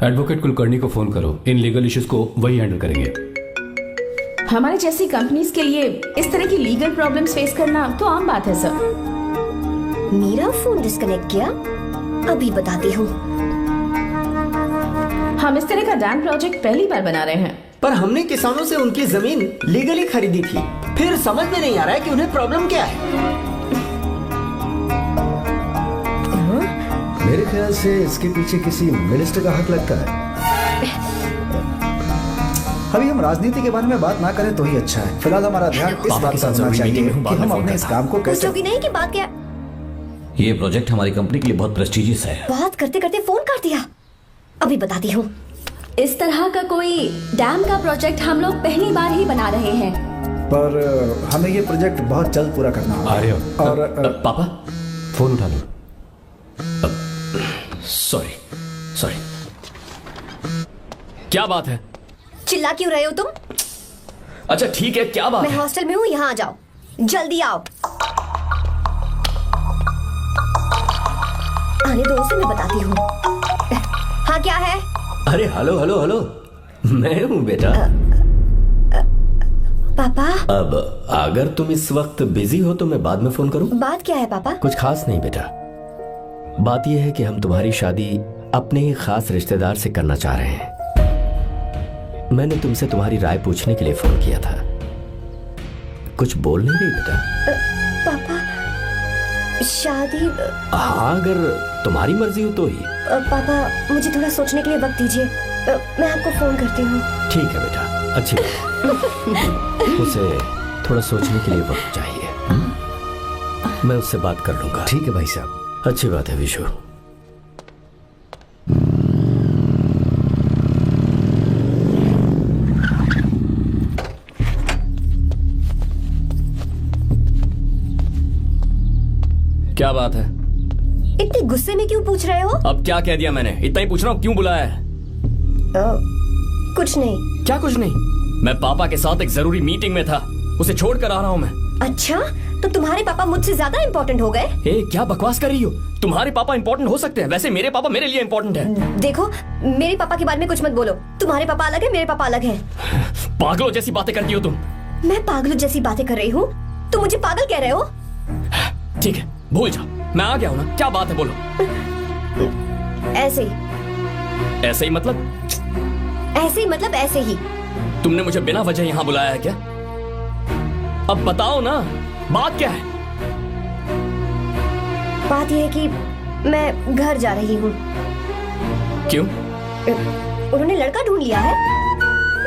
एडवोकेट कुलकर्णी को फोन करो। इन लीगल इश्यूज को वही हैंडल करेंगे। हमारे जैसी कंपनीज के लिए इस तरह की लीगल प्रॉब्लम्स फेस करना तो आम बात है सर। मेरा फोन डिस्कनेक्ट किया? अभी बताती हूँ। हम इस तरह का डैम प्रोजेक्ट पहली बार बना रहे हैं। पर हमने किसानों से उनकी जमीन लीगली खरीदी थी। फिर समझ में नहीं आ रहा है कि उन्हें प्रॉब्लम क्या है। मेरे ख्याल से इसके पीछे किसी मिनिस्टर का हाथ लगता है। अभी हम राजनीति के बारे में बात ना करें तो ही अच्छा है। फिलहाल हमारा ध्यान इस बात पर होना चाहिए कि हम अपने इस काम को कैसे। पूछोगी नहीं कि बात क्या? ये प्रोजेक्ट हमारी कंपनी के लिए बहुत प्रेस्टिजियस है। बात करते करते फोन कर दिया। अभी बताती हूँ। इस तरह का कोई डैम का प्रोजेक्ट हम लोग पहली बार ही बना रहे हैं, पर हमें ये प्रोजेक्ट बहुत जल्द पूरा करना है। और पापा फोन उठा लो। सॉरी सॉरी, क्या बात है? चिल्ला क्यों रहे हो तुम? अच्छा ठीक है, क्या बात मैं है? हॉस्टल में हूँ, यहाँ आ जाओ, जल्दी आओ। आने दो उसे, मैं बताती हूँ। हाँ क्या है? अरे हेलो हेलो हेलो, मैं हूँ बेटा। पापा अब अगर तुम इस वक्त बिजी हो तो मैं बाद में फोन करूँ? बात क्या है पापा? कुछ खास नहीं बेटा, बात यह है कि हम तुम्हारी शादी अपने ही खास रिश्तेदार से करना चाह रहे हैं। मैंने तुमसे तुम्हारी राय पूछने के लिए फोन किया था। कुछ बोल नहीं रही बेटा? पापा शादी? हाँ अगर तुम्हारी मर्जी हो तो ही। पापा मुझे थोड़ा सोचने के लिए वक्त दीजिए, मैं आपको फोन करती हूँ। ठीक है बेटा, अच्छी बात। उसे थोड़ा सोचने के लिए वक्त चाहिए। मैं उससे बात कर लूंगा। ठीक है भाई साहब। अच्छी बात है विशु। क्या बात है? इतने गुस्से में क्यों पूछ रहे हो? अब क्या कह दिया मैंने? इतना ही पूछ रहा हूँ, क्यों बुलाया है? कुछ नहीं। क्या कुछ नहीं? मैं पापा के साथ एक जरूरी मीटिंग में था, उसे छोड़कर आ रहा हूँ मैं। अच्छा, तो तुम्हारे पापा मुझसे ज्यादा इम्पोर्टेंट हो गए? क्या बकवास कर रही हो? तुम्हारे पापा इम्पोर्टेंट हो सकते हैं, वैसे मेरे पापा मेरे लिए इम्पोर्टेंट है। देखो, मेरे पापा के बारे में कुछ मत बोलो। तुम्हारे पापा अलग है, मेरे पापा अलग है। पागलों जैसी बातें करती हो तुम। मैं पागलों जैसी बातें कर रही हूँ? तुम मुझे पागल कह रहे हो? ठीक है, भूल जाओ, मैं आ गया हूँ ना। क्या बात है, बोलो। ऐसे ही। ऐसे ही मतलब? ऐसे ही मतलब ऐसे ही। तुमने मुझे बिना वजह यहाँ बुलाया है क्या? अब बताओ ना, बात क्या है? बात यह है कि मैं घर जा रही हूँ। क्यों? उन्होंने लड़का ढूंढ लिया है,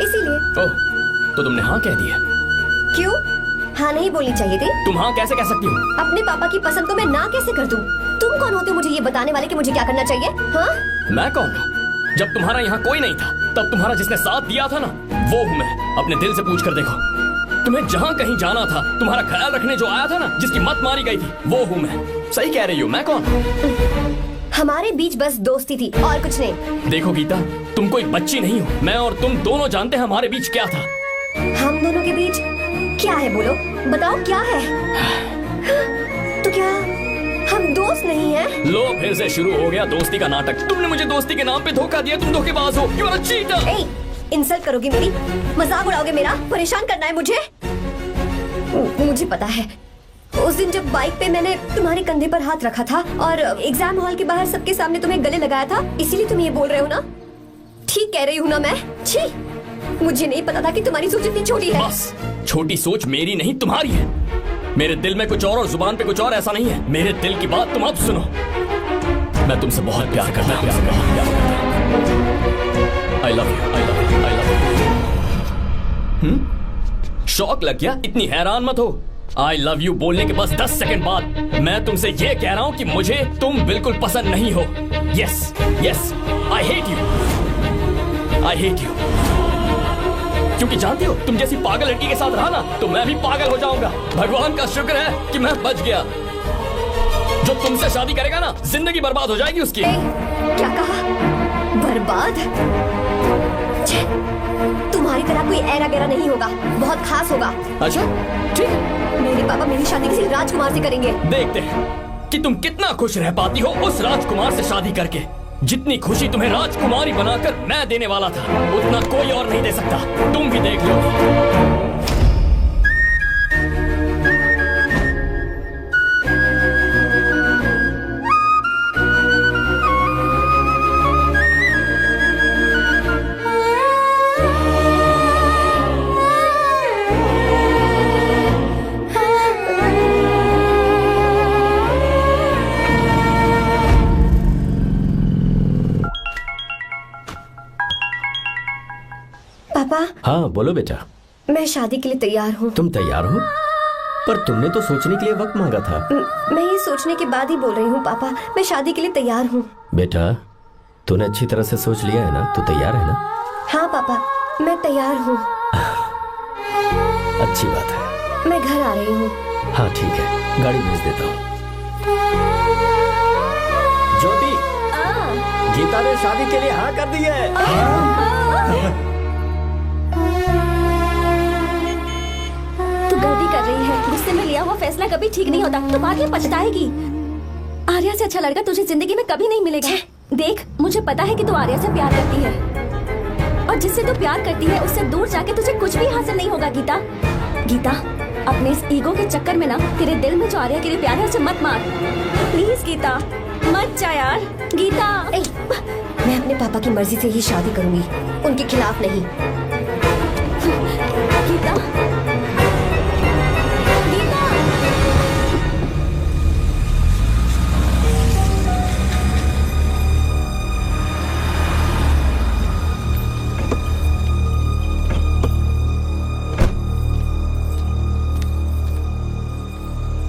इसीलिए। ओह, तो तुमने हाँ कह दिया? क्यों? हाँ नहीं बोलनी चाहिए थी? तुम हाँ कैसे कह सकती हो? अपने पापा की पसंद को मैं ना कैसे कर दूं? तुम कौन होते हो मुझे ये बताने वाले कि मुझे क्या करना चाहिए? हाँ? मैं कौन हूँ? जब तुम्हारा यहाँ कोई नहीं था, तब तुम्हारा जिसने साथ दिया था ना, वो हूँ मैं। अपने दिल से पूछ कर देखो। तुम्हें जहाँ कहीं जाना था, तुम्हारा ख्याल रखने जो आया था ना, जिसकी मत मारी गई थी, वो हूँ मैं। सही कह रही हूँ, मैं कौन? हमारे बीच बस दोस्ती थी और कुछ नहीं। देखो गीता, तुम कोई बच्ची नहीं हो। मैं और तुम दोनों जानते हैं हमारे बीच क्या था। हम दोनों के बीच क्या है? बोलो, बताओ क्या है? तो क्या हम दोस्त नहीं हैं? लो, फिर से शुरू हो गया दोस्ती का नाटक। तुमने मुझे दोस्ती के नाम पे धोखा दिया। तुम धोखेबाज हो। You are a cheater। Insult करोगी मेरी? मजाक उड़ाओगे मेरा? परेशान करना है मुझे? मुझे पता है, उस दिन जब बाइक पे मैंने तुम्हारे कंधे पर हाथ रखा था और एग्जाम हॉल के बाहर सबके सामने तुम्हें गले लगाया था, इसीलिए तुम ये बोल रहे हो ना? ठीक कह रही हूँ ना मैं? छी, मुझे नहीं पता था कि तुम्हारी सोच इतनी छोटी है। बस, छोटी सोच मेरी नहीं तुम्हारी है। मेरे दिल में कुछ और जुबान पे कुछ और, ऐसा नहीं है। मेरे दिल की बात तुम अब सुनो। मैं तुमसे बहुत प्यार करता हूँ। I love you, I love you, I love you। शौक लग गया? इतनी हैरान मत हो। I love you बोलने के बस 10 सेकंड बाद मैं तुमसे ये कह रहा हूँ कि मुझे तुम बिल्कुल पसंद नहीं हो। Yes, yes, I hate you, I hate you। क्योंकि जानती हो, तुम जैसी पागल लड़की के साथ रहा ना, तो मैं भी पागल हो जाऊंगा। भगवान का शुक्र है कि मैं बच गया। जो तुमसे शादी करेगा ना, जिंदगी बर्बाद हो जाएगी उसकी। क्या कहा? बर्बाद? तुम्हारी तरह कोई ऐरा गैरा नहीं होगा, बहुत खास होगा। अच्छा, ठीक। मेरे पापा मेरी शादी किसी राजकुमार से करेंगे। देखते हैं कि तुम कितना खुश रह पाती हो उस राजकुमार से शादी करके। जितनी खुशी तुम्हें राजकुमारी बनाकर मैं देने वाला था, उतना कोई और नहीं दे सकता। तुम भी देख लो। पापा। हाँ बोलो बेटा। मैं शादी के लिए तैयार हूँ। तुम तैयार हो? पर तुमने तो सोचने के लिए वक्त मांगा था। मैं ये सोचने के बाद ही बोल रही हूँ पापा, मैं शादी के लिए तैयार हूँ। बेटा, तूने अच्छी तरह से सोच लिया है ना? तू तैयार है ना? हाँ पापा, मैं तैयार हूँ। अच्छी बात है। मैं घर आ रही हूँ। हाँ ठीक है, गाड़ी भेज देता हूँ। ज्योति, गीता ने शादी के लिए हाँ कर दी है। तू गलती कर रही है। गुस्से में लिया हुआ फैसला कभी ठीक नहीं होता, तो बाद में पछताएगी। आर्या से अच्छा लड़का तुझे जिंदगी में कभी नहीं मिलेगा। देख, मुझे पता है कि तू आर्या से प्यार करती है, और जिससे तू प्यार करती है उससे दूर जाके तुझे कुछ भी हासिल नहीं होगा। गीता, गीता, अपने इस ईगो के चक्कर में ना तेरे दिल में जो आर्या के लिए प्यार है उसे मत मार। प्लीज गीता, मत जा यार। गीता, मैं अपने पापा की मर्जी से ही शादी करूंगी, उनके खिलाफ नहीं। गीता,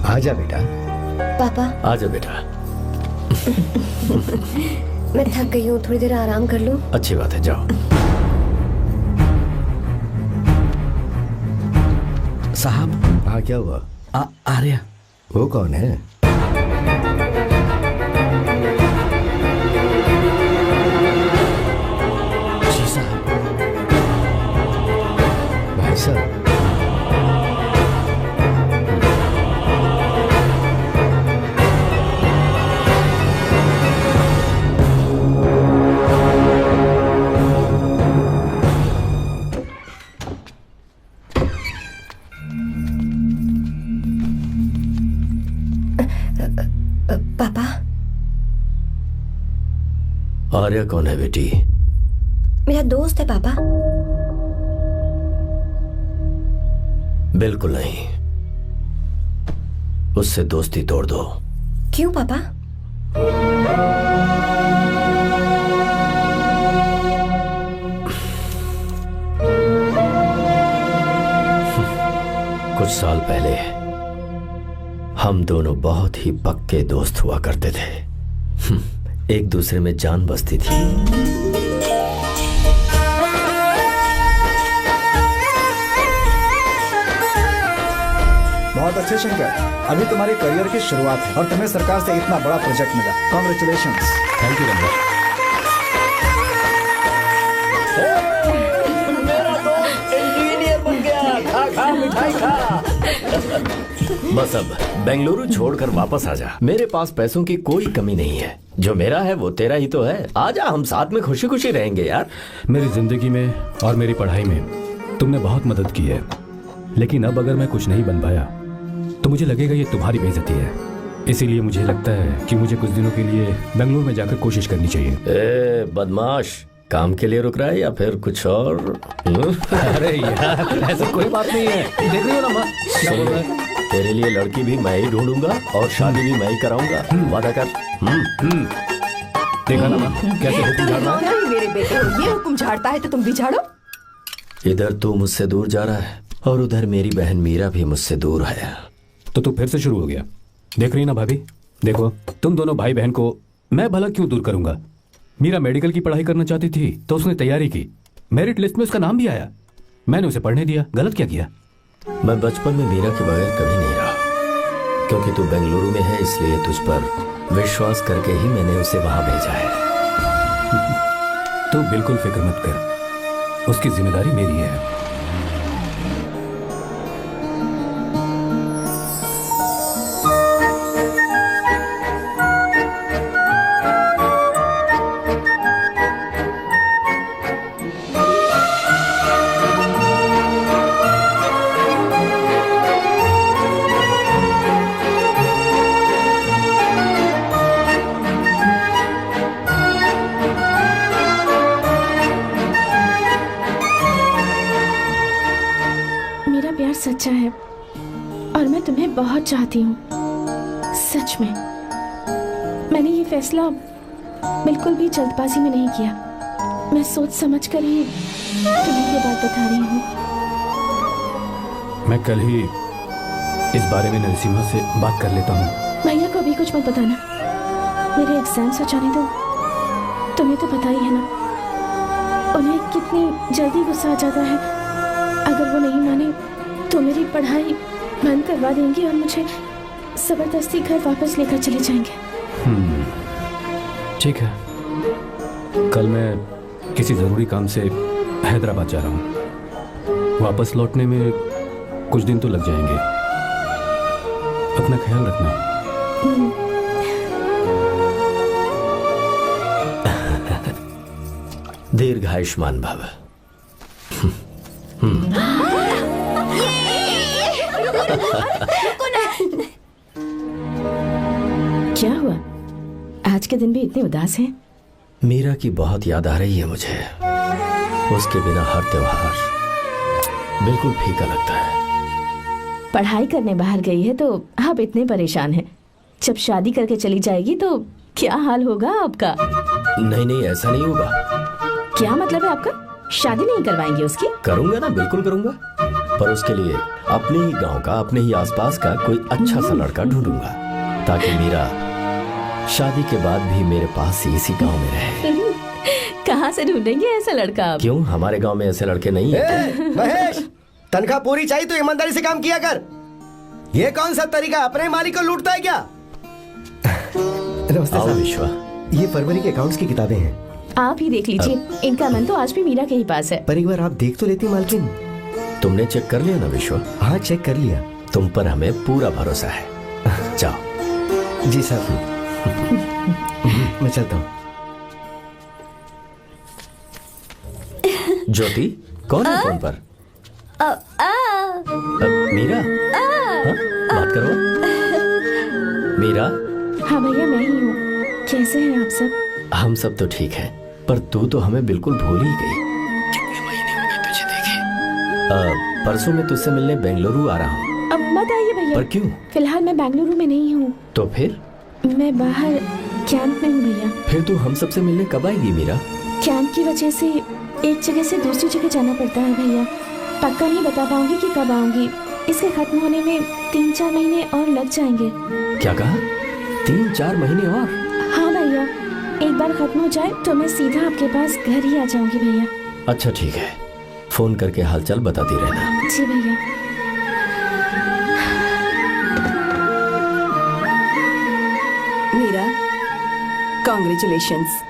आजा बेटा। पापा। आजा बेटा। मैं थक गई हूँ, थोड़ी देर आराम कर लूँ। अच्छी बात है, जाओ। साहब। हाँ क्या हुआ? आर्या। वो कौन है? सर। पापा, आर्या कौन है बेटी? मेरा दोस्त है पापा। बिल्कुल नहीं, उससे दोस्ती तोड़ दो। क्यों पापा? कुछ साल पहले हम दोनों बहुत ही पक्के दोस्त हुआ करते थे। एक दूसरे में जान बसती थी। बहुत अच्छे शंकर, अभी तुम्हारे करियर की शुरुआत है और तुम्हें सरकार से इतना बड़ा प्रोजेक्ट मिला। कॉन्ग्रेचुलेशंस। थैंक यू रंगा। मेरा दोस्त इंजीनियर बन गया। खा खा मिठाई खा। बस अब बेंगलुरु छोड़कर वापस आ जा। मेरे पास पैसों की कोई कमी नहीं है। जो मेरा है वो तेरा ही तो है। आजा, हम साथ में खुशी खुशी रहेंगे यार। मेरी जिंदगी में और मेरी पढ़ाई में तुमने बहुत मदद की है, लेकिन अब अगर मैं कुछ नहीं बन पाया तो मुझे लगेगा ये तुम्हारी बेइज्जती है। इसीलिए मुझे लगता है कि मुझे कुछ दिनों के लिए बेंगलुरु में जाकर कोशिश करनी चाहिए। ए बदमाश, काम के लिए रुक रहा है या फिर कुछ और? अरे यार, ऐसा कोई बात नहीं है। देख रही हो ना माँ, क्या बोल रहा है? तेरे लिए लड़की भी मैं ही ढूंढूंगा और शादी भी मैं ही कराऊंगा। वादा कर। देखा ना माँ, कैसे हुक्म झाड़ रहा है? मेरे बेटे हो, ये हुक्म झाड़ता है तो तुम भी झाड़ो। इधर तू मुझसे दूर जा रहा है और उधर मेरी बहन मीरा भी मुझसे दूर है। तो तू फिर से शुरू हो गया। देख रही ना भाभी, देखो तुम दोनों भाई बहन को मैं भला क्यों दूर करूंगा। मीरा मेडिकल की पढ़ाई करना चाहती थी तो उसने तैयारी की, मेरिट लिस्ट में उसका नाम भी आया, मैंने उसे पढ़ने दिया। गलत क्या किया? मैं बचपन में मीरा के बगैर कभी नहीं रहा, क्योंकि तू बेंगलुरु में है इसलिए तुझ पर विश्वास करके ही मैंने उसे वहां भेजा है। तू बिल्कुल फिक्र मत कर, उसकी जिम्मेदारी मेरी है। सच्चा है और मैं तुम्हें बहुत चाहती हूँ, सच में। मैंने ये फैसला बिल्कुल भी जल्दबाजी में नहीं किया। मैं सोच समझ कर ही तुम्हें ये बात बता रही हूँ। मैं कल ही इस बारे में नरसिम्हा से बात कर लेता हूँ। भैया को अभी कुछ मत बताना, मेरे एग्जाम्स हो जाने दो। तुम्हें तो पता ही है ना उन्हें कितनी जल्दी गुस्सा आ जाता है। अगर वो नहीं माने तो मेरी पढ़ाई बंद करवा देंगे और मुझे जबरदस्ती घर वापस लेकर चले जाएंगे। ठीक है, कल मैं किसी जरूरी काम से हैदराबाद जा रहा हूँ। वापस लौटने में कुछ दिन तो लग जाएंगे। अपना ख्याल रखना। दीर्घायुष्मान भव। क्या हुआ? आज के दिन भी इतने उदास हैं? मीरा की बहुत याद आ रही है मुझे। उसके बिना हर त्योहार बिल्कुल फीका लगता है। पढ़ाई करने बाहर गई है तो आप इतने परेशान हैं। जब शादी करके चली जाएगी तो क्या हाल होगा आपका? नहीं नहीं, ऐसा नहीं होगा। क्या मतलब है आपका? शादी नहीं करवाएंगे उसकी? करूंगा ना, बिल्कुल करूंगा, पर उसके लिए अपने ही गांव का, अपने ही आसपास का कोई अच्छा सा लड़का ढूंढूंगा ताकि मीरा शादी के बाद भी मेरे पास ही इसी गांव में रहे। कहाँ से ढूंढेंगे ऐसा लड़का आप? क्यों, हमारे गांव में ऐसे लड़के नहीं है? महेश, तनख्वाह पूरी चाहिए तो ईमानदारी से काम किया कर। ये कौन सा तरीका, अपने मालिक को लूटता है क्या? नमस्ते साहब। विश्वा, ये फरवरी के अकाउंट्स की किताबें हैं। आप ही देख लीजिए। इनका मन तो आज भी मीरा के ही पास है। पर एक बार आप देख तो लेती मालकिन। तुमने चेक कर लिया ना विश्वा? हाँ, चेक कर लिया। तुम पर हमें पूरा भरोसा है। जाओ। जी साहब। मैं चलता हूँ। ज्योति, कौन है फोन पर? मीरा? हाँ? बात करो। मीरा? हाँ भैया, मैं ही हूँ। कैसे हैं आप सब? हम सब तो ठीक हैं, पर तू तो हमें बिल्कुल भूल ही गई। कितने महीने हो गए तुझे देखे? परसों मैं तुझसे मिलने बेंगलुरु आ रहा हूँ। अब मत आइए भैया। पर क्यों? फिलहाल मैं बेंगलुरु में नहीं हूँ। तो फिर? मैं बाहर कैंप में हूँ भैया। फिर तू हम सबसे मिलने कब आएगी मीरा? कैंप की वजह से एक जगह से दूसरी जगह जाना पड़ता है भैया। पक्का नहीं बता पाऊंगी कि कब आऊंगी। इसके खत्म होने में 3-4 महीने और लग जाएंगे। क्या कहा? 3-4 महीने और? हाँ भैया, एक बार खत्म हो जाए तो मैं सीधा आपके पास घर ही आ जाऊंगी भैया। अच्छा ठीक है, फोन करके हालचाल बताती रहना। जी भैया। मीरा, कॉन्ग्रेचुलेशंस।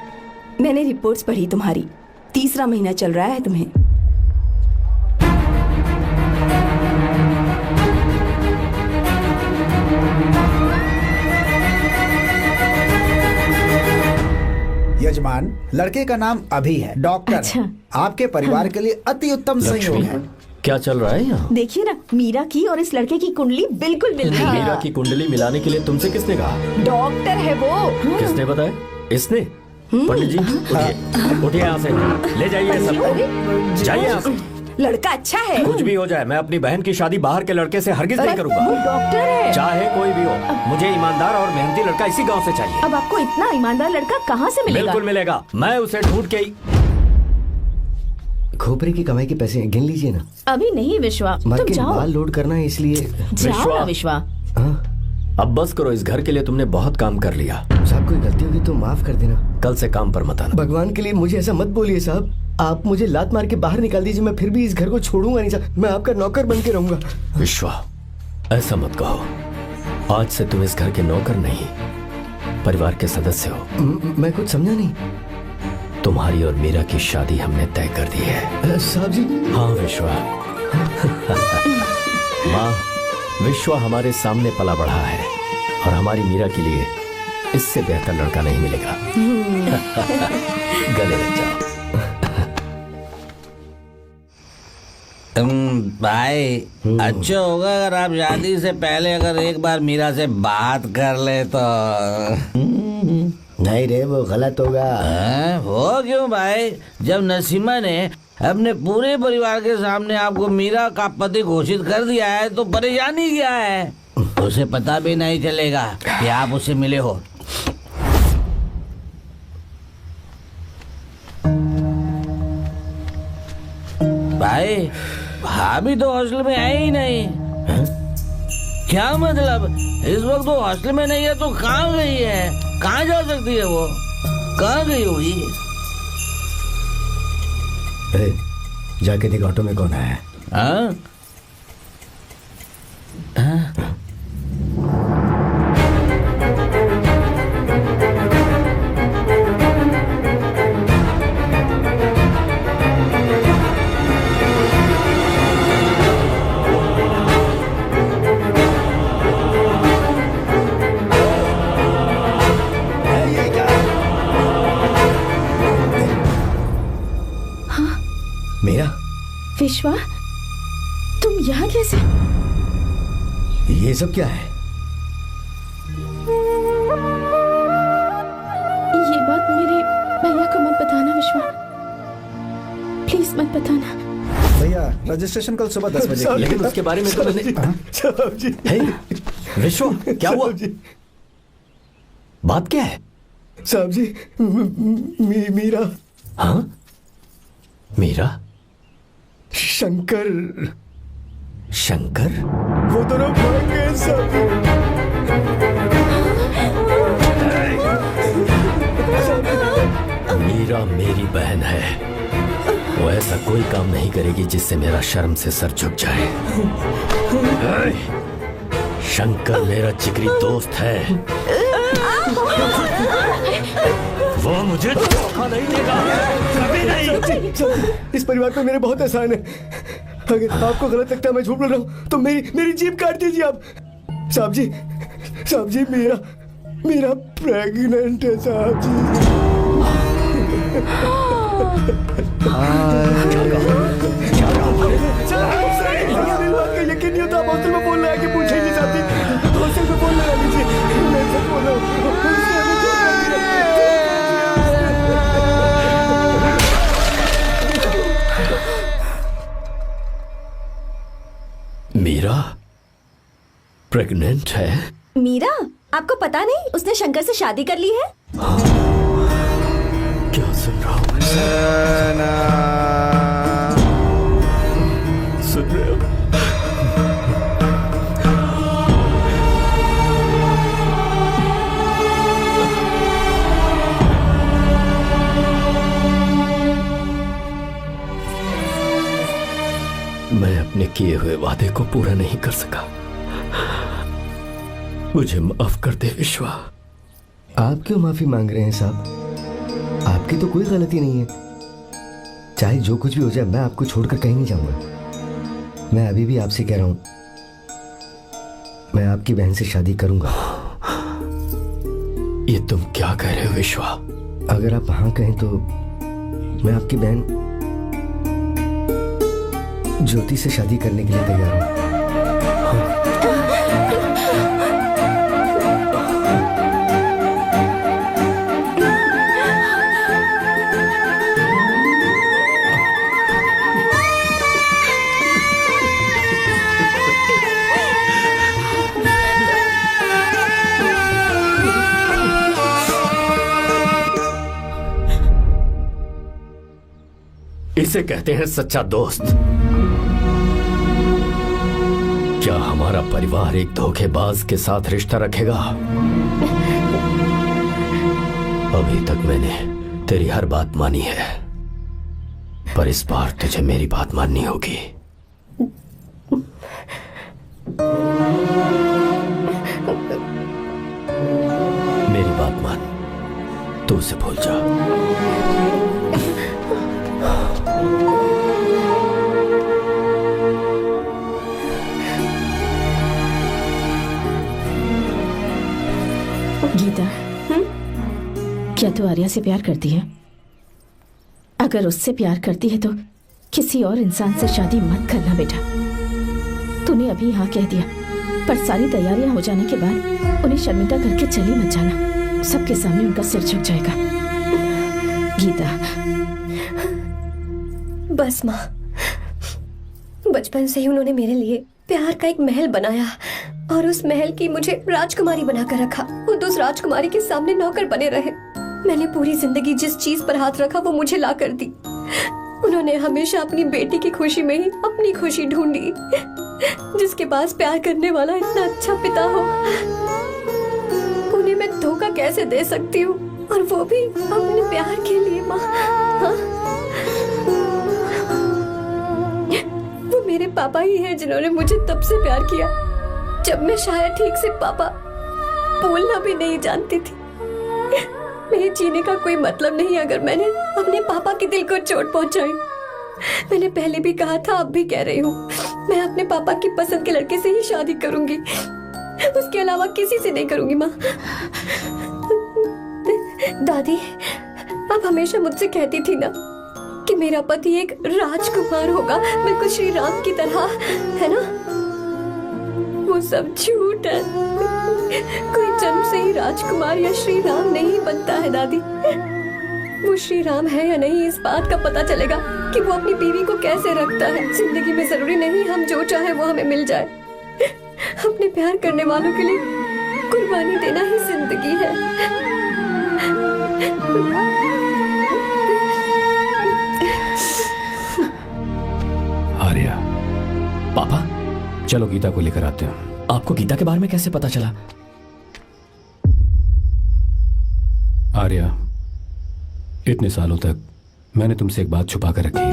मैंने रिपोर्ट्स पढ़ी तुम्हारी। 3रा महीना चल रहा है तुम्हें। यजमान, लड़के का नाम अभी है, डॉक्टर। अच्छा। आपके परिवार के लिए अति उत्तम संयोग है। क्या चल रहा है यहाँ? देखिए ना, मीरा की और इस लड़के की कुंडली बिल्कुल मिल रही है। मीरा की कुंडली मिलाने के लिए तुमसे किसने कहा? डॉक्टर है वो। किसने बताया? इसने? पंडित जी, उठिए, उठिए यहाँ से, ले जाइए सब, जाइए यहाँ से। लड़का अच्छा है। कुछ भी हो जाए, मैं अपनी बहन की शादी बाहर के लड़के से हरगिज नहीं करूंगा। वो डॉक्टर है। चाहे कोई भी हो, मुझे ईमानदार और मेहनती लड़का इसी गांव से चाहिए। अब आपको इतना ईमानदार लड़का कहाँ से मिलेगा? बिल्कुल मिलेगा, मैं उसे ढूंढ के ही। खोपरे की कमाई के पैसे गिन लीजिए ना। अभी नहीं विश्वा, मर तुम के जाओ। बाल लोड करना है इसलिए। जाओ ना विश्वा। अब बस करो, इस घर के लिए तुमने बहुत काम कर लिया। साहब, कोई गलती होगी तो माफ कर देना। कल से काम पर मत आना। भगवान के लिए मुझे ऐसा मत बोलिए साहब। आप मुझे लात मार के बाहर निकाल दीजिए, मैं फिर भी इस घर को छोड़ूंगा नहीं साहब। मैं आपका नौकर बन के रहूंगा। विश्वा, ऐसा मत कहो। आज से तुम इस घर के नौकर नहीं, परिवार के सदस्य हो। मैं कुछ समझा नहीं। तुम्हारी और मीरा की शादी हमने तय कर दी है। साहब जी। हाँ विश्वा। माँ, विश्वा हमारे सामने पला बढ़ा है और हमारी मीरा के लिए इससे बेहतर लड़का नहीं मिलेगा। गले लग जाओ। भाई, अच्छा होगा अगर आप शादी से पहले अगर एक बार मीरा से बात कर ले तो। नहीं रे, वो गलत होगा। हो क्यों भाई? जब नसीमा ने अपने पूरे परिवार के सामने आपको मीरा का पति घोषित कर दिया है तो परेशानी क्या है? उसे पता भी नहीं चलेगा कि आप उससे मिले हो। भाई, भाभी तो हॉस्टल में है ही नहीं। क्या मतलब? इस वक्त वो हॉस्टल में नहीं है तो कहाँ गई है? कहाँ जा सकती है वो? कहाँ गई होगी? जाके देख ऑटो में कौन है। हाँ? मेरा विश्वा, तुम यहाँ कैसे? ये सब क्या है? ये बात मेरे भैया को मत बताना विश्वा, प्लीज मत बताना। भैया, रजिस्ट्रेशन कल सुबह 10 बजे। लेकिन उसके बारे में तो मैंने। विश्वा, क्या हुआ? बात क्या है? साहब जी, मीरा। हाँ, मीरा? शंकर। शंकर? वो दोनों भाग गए साहब जी। मीरा मेरी बहन है, वो ऐसा कोई काम नहीं करेगी जिससे मेरा शर्म से सर झुक जाए। शंकर मेरा जिगरी दोस्त है, वो मुझे धोखा नहीं देगा, कभी नहीं। इस परिवार पे मेरे बहुत एहसान है। अगर आपको गलत लगता है मैं झूठ बोल रहा हूँ तो मेरी जीभ काट दीजिए आप। साहब जी मेरा प्रेग्नेंट है साहब जी। यकीन नहीं होता, आप हॉस्टल में फोन लगा के पूछे नहीं चाहती। हॉस्टल में फोन लगा लीजिए, मैं सच बोल रहा हूँ। मीरा प्रेग्नेंट है? मीरा, आपको पता नहीं उसने शंकर से शादी कर ली है? क्या सुन रहा हूँ? सुन रहे हो? मैं अपने किए हुए वादे को पूरा नहीं कर सका। मुझे माफ कर दे विश्वा। आप क्यों माफी मांग रहे हैं साहब? आपकी तो कोई गलती नहीं है। चाहे जो कुछ भी हो जाए मैं आपको छोड़कर कहीं नहीं जाऊंगा। मैं अभी भी आपसे कह रहा हूं, मैं आपकी बहन से शादी करूंगा। ये तुम क्या कह रहे हो विश्वा? अगर आप हाँ कहें तो मैं आपकी बहन ज्योति से शादी करने के लिए तैयार हूं। इसे कहते हैं सच्चा दोस्त। क्या हमारा परिवार एक धोखेबाज के साथ रिश्ता रखेगा? अभी तक मैंने तेरी हर बात मानी है, पर इस बार तुझे मेरी बात माननी होगी। मेरी बात मान, तू उसे भूल जा। गीता, क्या तू आर्या से प्यार करती है? अगर उससे प्यार करती है तो किसी और इंसान से शादी मत करना बेटा। तूने अभी हाँ कह दिया, पर सारी तैयारियां हो जाने के बाद उन्हें शर्मिंदा करके चली मत जाना। सबके सामने उनका सिर झुक जाएगा। गीता, बस माँ, बचपन से ही उन्होंने मेरे लिए प्यार का एक महल बनाया और उस महल की मुझे राजकुमारी बनाकर रखा। वो उस राजकुमारी के सामने नौकर बने रहे। मैंने पूरी जिंदगी जिस चीज पर हाथ रखा वो मुझे ला कर दी। उन्होंने हमेशा अपनी बेटी की खुशी में ही अपनी खुशी ढूंढी। जिसके पास प्यार करने वाला इतना अच्छा पिता हो, उन्हें मैं धोखा कैसे दे सकती हूँ, और वो भी अपने प्यार के लिए। माँ, हाँ? वो मेरे पापा ही हैं जिन्होंने मुझे तब से प्यार किया जब मैं शायद ठीक से पापा बोलना भी नहीं जानती थी। मेरे जीने का कोई मतलब नहीं अगर मैंने अपने पापा के दिल को चोट पहुंचाई। मैंने पहले भी कहा था, अब भी कह रही हूँ, मैं अपने पापा की पसंद के लड़के से ही शादी करूंगी, उसके अलावा किसी से नहीं करूंगी। माँ, दादी, आप हमेशा मुझसे कहती थी ना कि मेरा पति एक राजकुमार होगा, बिल्कुल श्री राम की तरह, है ना? वो सब झूठ है। कोई जन्म से ही राजकुमार या श्री राम नहीं बनता है दादी। वो श्री राम है या नहीं, इस बात का पता चलेगा कि वो अपनी बीवी को कैसे रखता है। जिंदगी में जरूरी नहीं हम जो चाहे वो हमें मिल जाए। अपने प्यार करने वालों के लिए कुर्बानी देना ही जिंदगी है। आर्या, पापा, चलो गीता को लेकर आते हैं। आपको गीता के बारे में कैसे पता चला? आर्या, इतने सालों तक मैंने तुमसे एक बात छुपा कर रखी,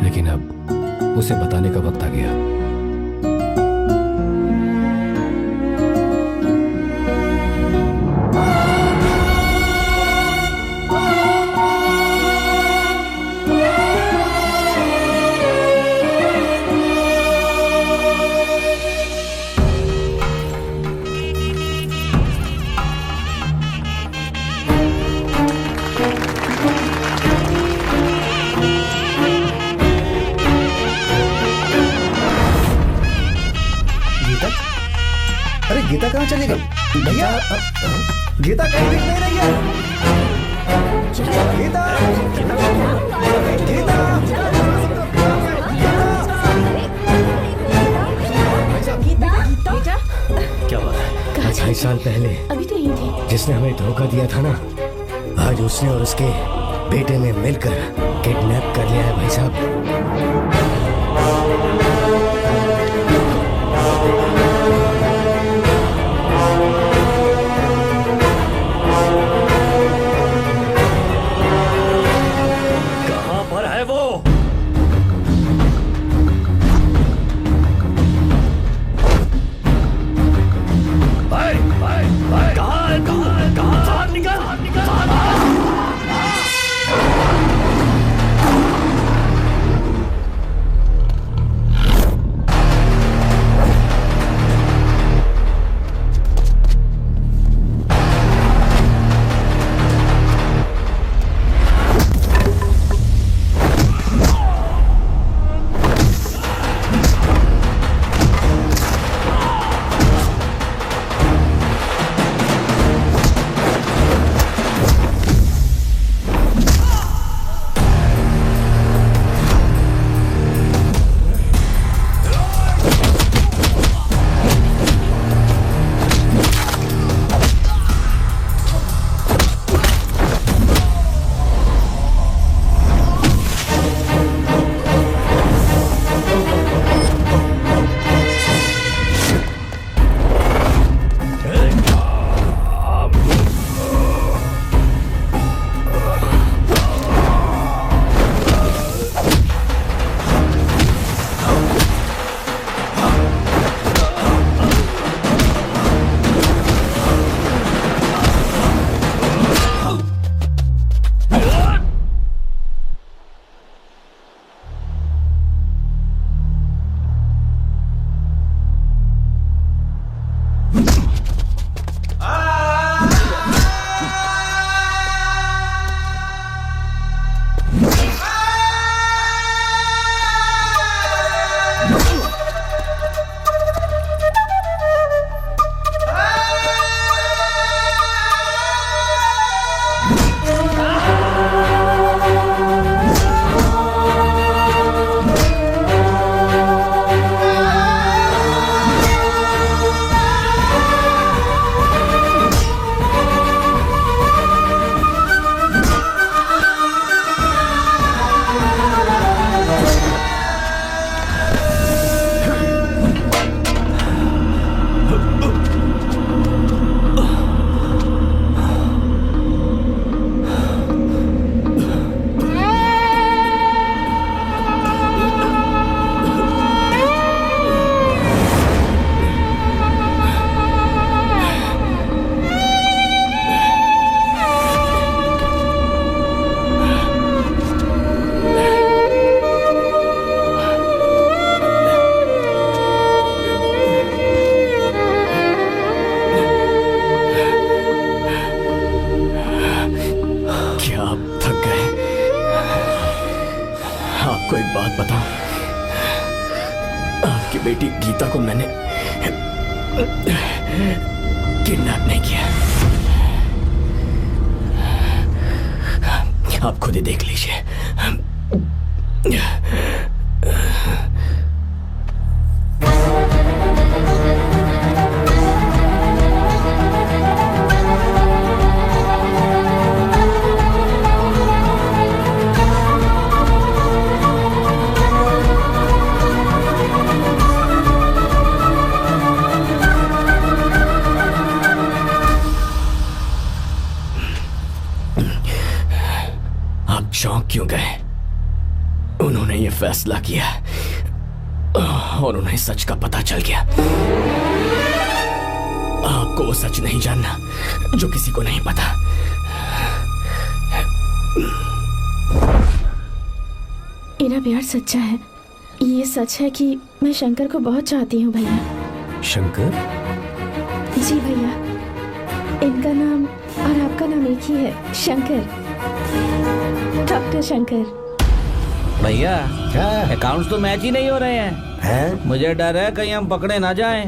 लेकिन अब उसे बताने का वक्त आ गया। अरे गीता कहाँ चली गई? भैया गीता कहीं दिख नहीं रही है। गीता गीता बेटा क्या बात है? 2.5 साल पहले अभी तो यही थी। जिसने हमें धोखा दिया था ना, आज उसने और उसके बेटे ने मिलकर किडनैप कर लिया है भाई साहब। कहां पर है वो? भाई भाई भाई कहां है? कहां बाहर निकल, बाहर बेटी गीता को मैंने किडनैप नहीं किया। आप खुद ही देख लीजिए। चौंक क्यों गए? उन्होंने ये फैसला किया और उन्हें सच का पता चल गया। आपको वो सच नहीं जानना जो किसी को नहीं पता। मेरा प्यार सच्चा है। ये सच है कि मैं शंकर को बहुत चाहती हूँ भैया। शंकर? जी भैया, इनका नाम और आपका नाम एक ही है, शंकर, डॉक्टर शंकर। भैया अकाउंट्स तो मैच ही नहीं हो रहे हैं। हैं? मुझे डर है कहीं हम पकड़े ना जाएं।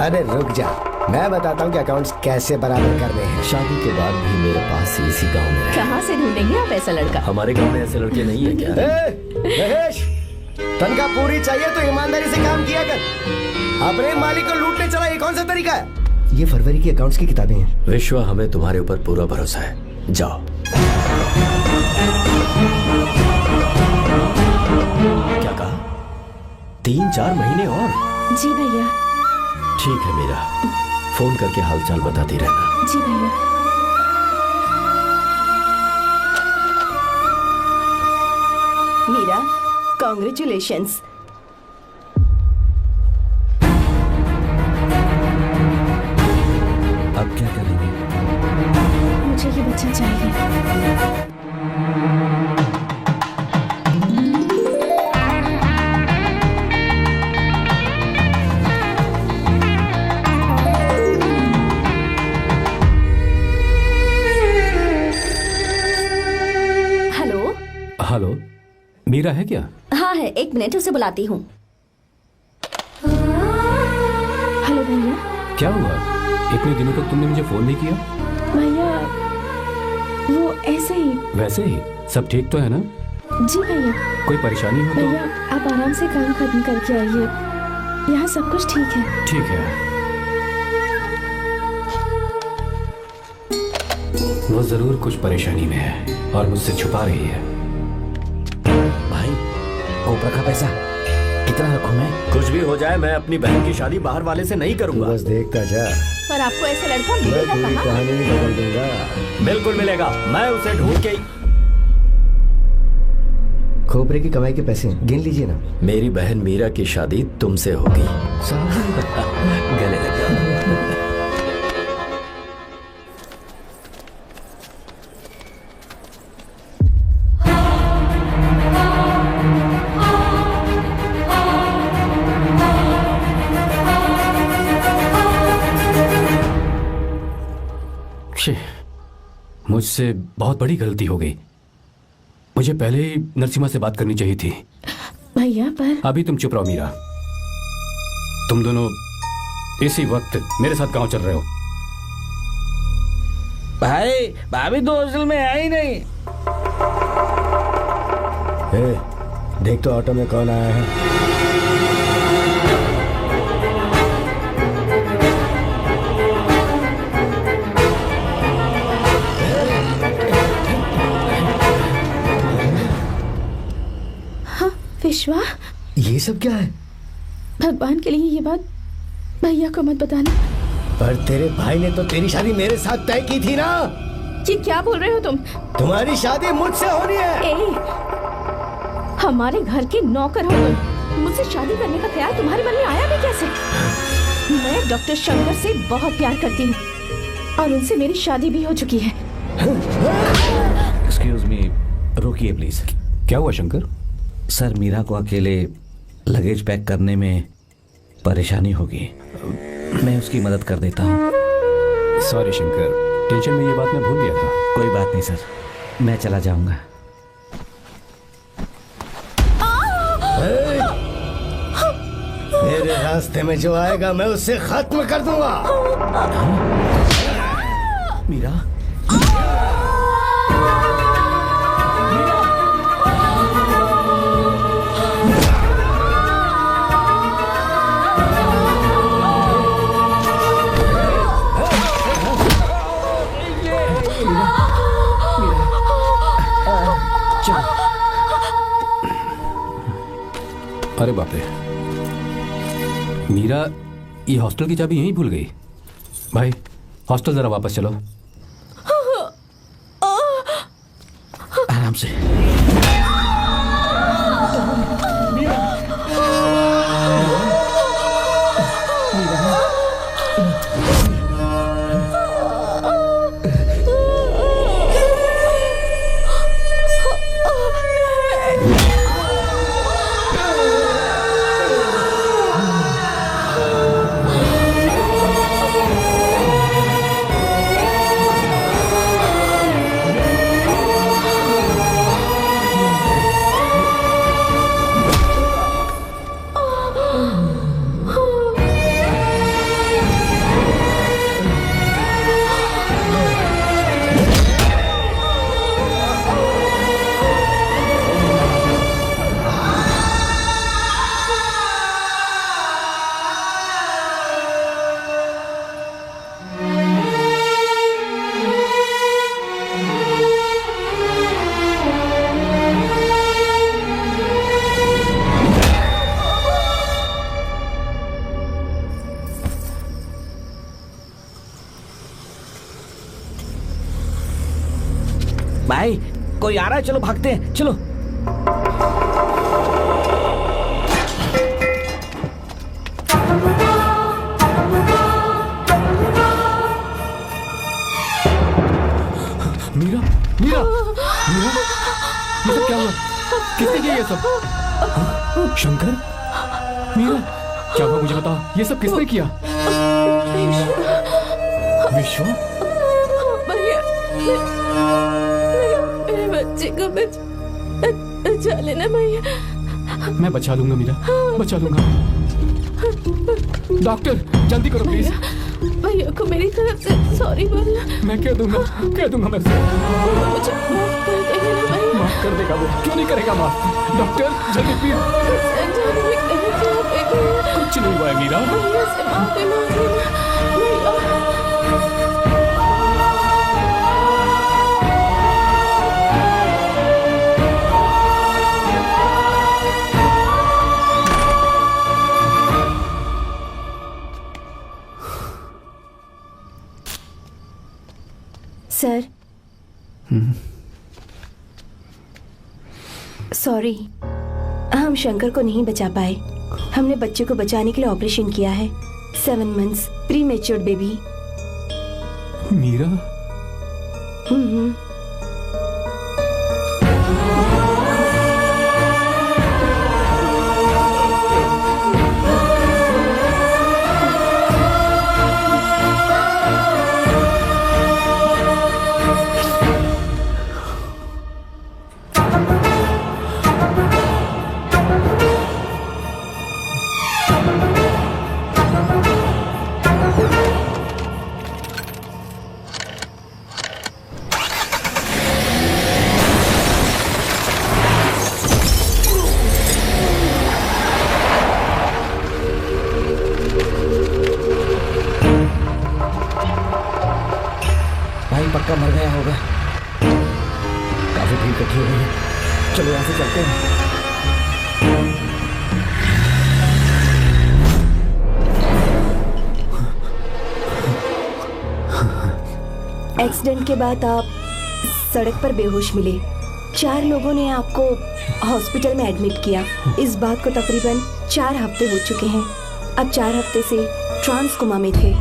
अरे रुक जा, मैं बताता हूँ कि अकाउंट्स कैसे बराबर करने हैं। शादी के बाद भी मेरे पास इसी गांव में रहे। कहाँ से ढूंढेंगे आप ऐसा लड़का? हमारे गांव में ऐसे लड़के नहीं है क्या? महेश, तनख्वाह पूरी चाहिए तो ईमानदारी से काम किया कर। अपने मालिक को लूटने चला, ये कौन सा तरीका है? ये फरवरी की अकाउंट्स की किताबें हैं। विश्वा, हमें तुम्हारे ऊपर पूरा भरोसा है, जाओ। क्या कहा? 3-4 महीने और? जी भैया। ठीक है मीरा, फोन करके हालचाल बताती रहना। जी भैया। मीरा, कॉन्ग्रेचुलेशंस। अब क्या करेंगे? मुझे ये बच्चा चाहिए। हेलो। हेलो, मीरा है क्या? हाँ है, 1 मिनट, उसे बुलाती हूँ। हेलो भैया। क्या हुआ? इतने दिनों तक तुमने मुझे फोन नहीं किया? भैया वो ऐसे ही। वैसे ही? सब ठीक तो है ना? जी भैया। कोई परेशानी हो भैया आप आराम से काम खत्म करके आइए, यहाँ सब कुछ ठीक है। ठीक है। वो जरूर कुछ परेशानी में है और मुझसे छुपा रही है। भाई, कोबरा का पैसा कितना रखूं मैं? कुछ भी हो जाए, मैं अपनी बहन की शादी बाहर वाले से नहीं करूंगा। बस देखता जा, पर आपको ऐसा लड़का मैं मिलेगा पूरी कहाँ? कहानी बदल दूंगा। बिल्कुल मिलेगा, मैं उसे ढूंढ के। खोपरे की कमाई के पैसे गिन लीजिए ना। मेरी बहन मीरा की शादी तुमसे होगी। गले लग गया। मुझसे बहुत बड़ी गलती हो गई। मुझे पहले ही नरसिम्हा से बात करनी चाहिए थी। भैया पर अभी तुम चुप रहो मीरा। तुम दोनों इसी वक्त मेरे साथ गांव चल रहे हो। भाई, भाभी तो हॉस्टल में है ही नहीं। देख तो ऑटो में कौन आया है। विश्वा, ये सब क्या है? भगवान के लिए ये बात भैया को मत बताना। पर तेरे भाई ने तो तेरी शादी मेरे साथ तय की थी ना। ये क्या बोल रहे हो तुम? तुम्हारी शादी मुझसे होनी है। हमारे घर के नौकर हो तुम, मुझसे शादी करने का ख्याल तुम्हारे मन में आया भी कैसे? मैं डॉक्टर शंकर से बहुत प्यार करती हूँ और उनसे मेरी शादी भी हो चुकी है। एक्सक्यूज मी, रुकिए प्लीज। क्या हुआ शंकर? सर, मीरा को अकेले लगेज पैक करने में परेशानी होगी, मैं उसकी मदद कर देता हूँ। सॉरी शंकर, टेंशन में ये बात मैं भूल गया था। कोई बात नहीं सर, मैं चला जाऊंगा। मेरे रास्ते में जो आएगा मैं उससे खत्म कर दूंगा। मीरा, अरे बाप रे, मीरा ये हॉस्टल की चाबी यहीं भूल गई। भाई, हॉस्टल जरा वापस चलो। आराम से। कोई आ रहा है, चलो भागते हैं, चलो। मीरा, मीरा, मीरा, ये सब क्या हुआ? किसने किया ये सब? शंकर, मीरा, क्या हुआ मुझे बताओ, ये सब किसने किया? विश्व, भैया, मेरे बच्चे को बचा लेना भैया। मैं बचा लूंगा मीरा, बचा लूंगा। डॉक्टर जल्दी करो प्लीज। भैया को मेरी तरफ से सॉरी बोलना। मैं कह दूंगा मैं उसे। मुझे माफ कर देगा ना भैया? माफ कर देगा वो, क्यों नहीं करेगा माफ? डॉक्टर जल्दी प्लीज। कुछ नहीं हुआ है मीरा। भैया से माफी मांग लेना सर। सॉरी, हम शंकर को नहीं बचा पाए। हमने बच्चे को बचाने के लिए ऑपरेशन किया है। 7 months प्रीमेच्योर बेबी। मीरा, पक्का मर गया होगा। काफी भीड़ इकट्ठी हो गई है, चलो यहाँ से चलते हैं। एक्सीडेंट के बाद आप सड़क पर बेहोश मिले। 4 लोगों ने आपको हॉस्पिटल में एडमिट किया। इस बात को तकरीबन 4 हफ्ते हो चुके हैं। अब 4 हफ्ते से ट्रांस कोमा में थे।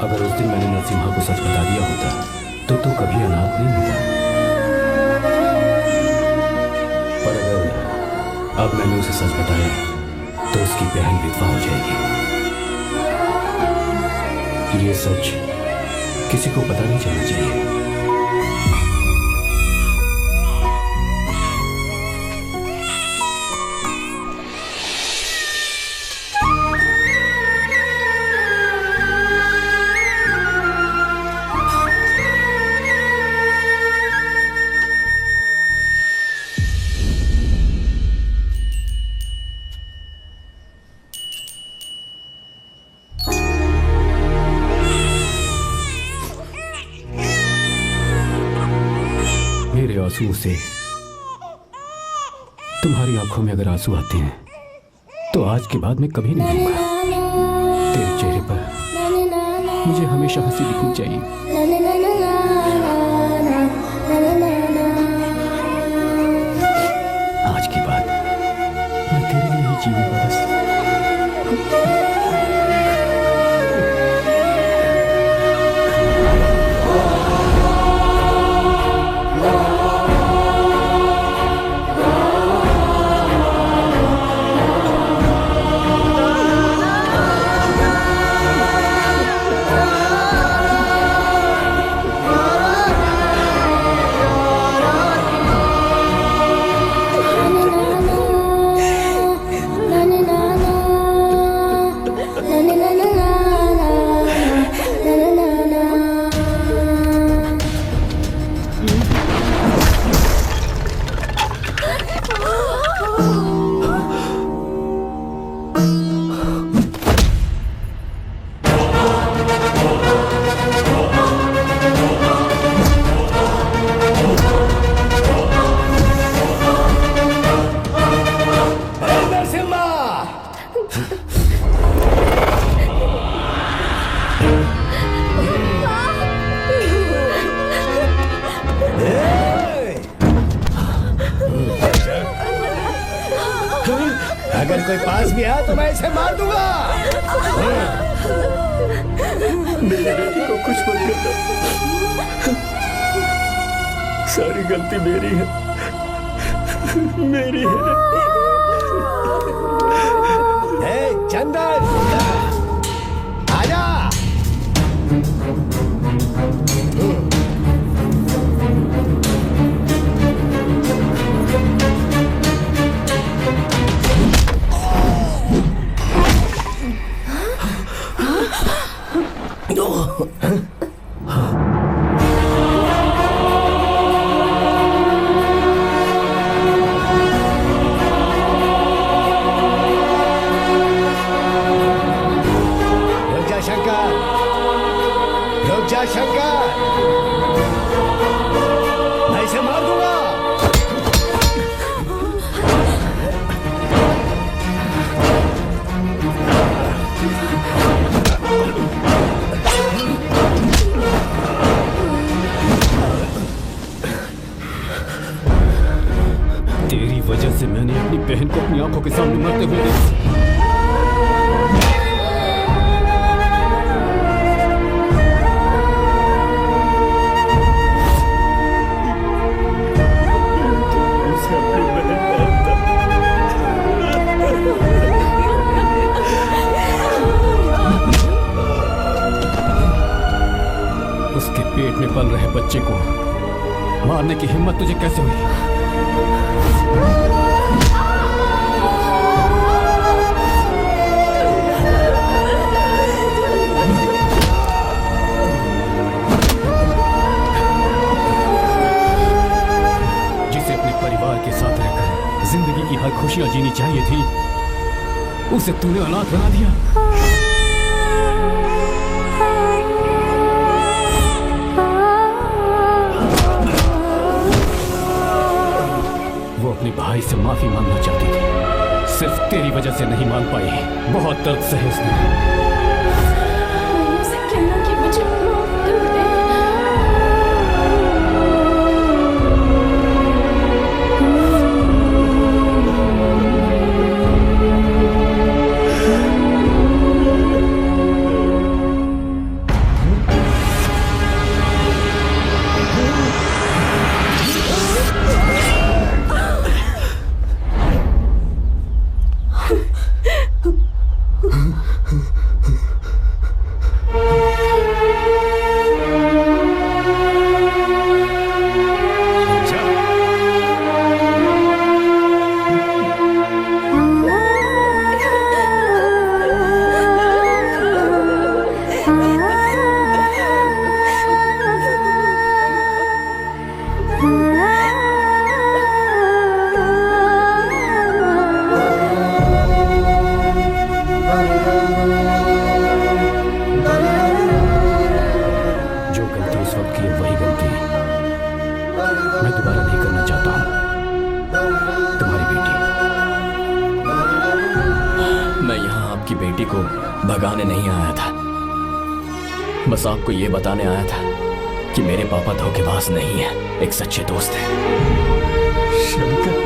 अगर उस दिन मैंने नरसिम्हा को सच बता दिया होता तो तू कभी अनाथ नहीं होता। पर अगर अब मैंने उसे सच बताया तो उसकी बहन विधवा हो जाएगी। ये सच किसी को पता नहीं चलना चाहिए। मेरे आंसुओं से तुम्हारी आंखों में अगर आंसू आते हैं तो आज के बाद मैं कभी नहीं रहूंगा। तेरे चेहरे पर मुझे हमेशा हंसी दिखनी चाहिए। आज के बाद मैं तेरे लिए ही जीऊंगा बस। इसे मार दूंगा। मेरी बेटी को कुछ मत करना, सारी गलती मेरी है, मेरी है। चंदन आजा। शंकर, मैं इसे मार दूंगा। तेरी वजह से मैंने अपनी बहन को अपनी आंखों के सामने मरते हुए देखा। उसके पेट में पल रहे बच्चे को मारने की हिम्मत तुझे कैसे हुई? जिसे अपने परिवार के साथ रहकर जिंदगी की हर खुशियां जीनी चाहिए थी, उसे तूने अनाथ बना दिया। अपने भाई से माफी मांगना चाहती थी, सिर्फ तेरी वजह से नहीं मांग पाई। बहुत दर्द सहे उसने। भगाने नहीं आया था, बस आपको ये बताने आया था कि मेरे पापा धोखेबाज नहीं है, एक सच्चे दोस्त हैं। शंकर,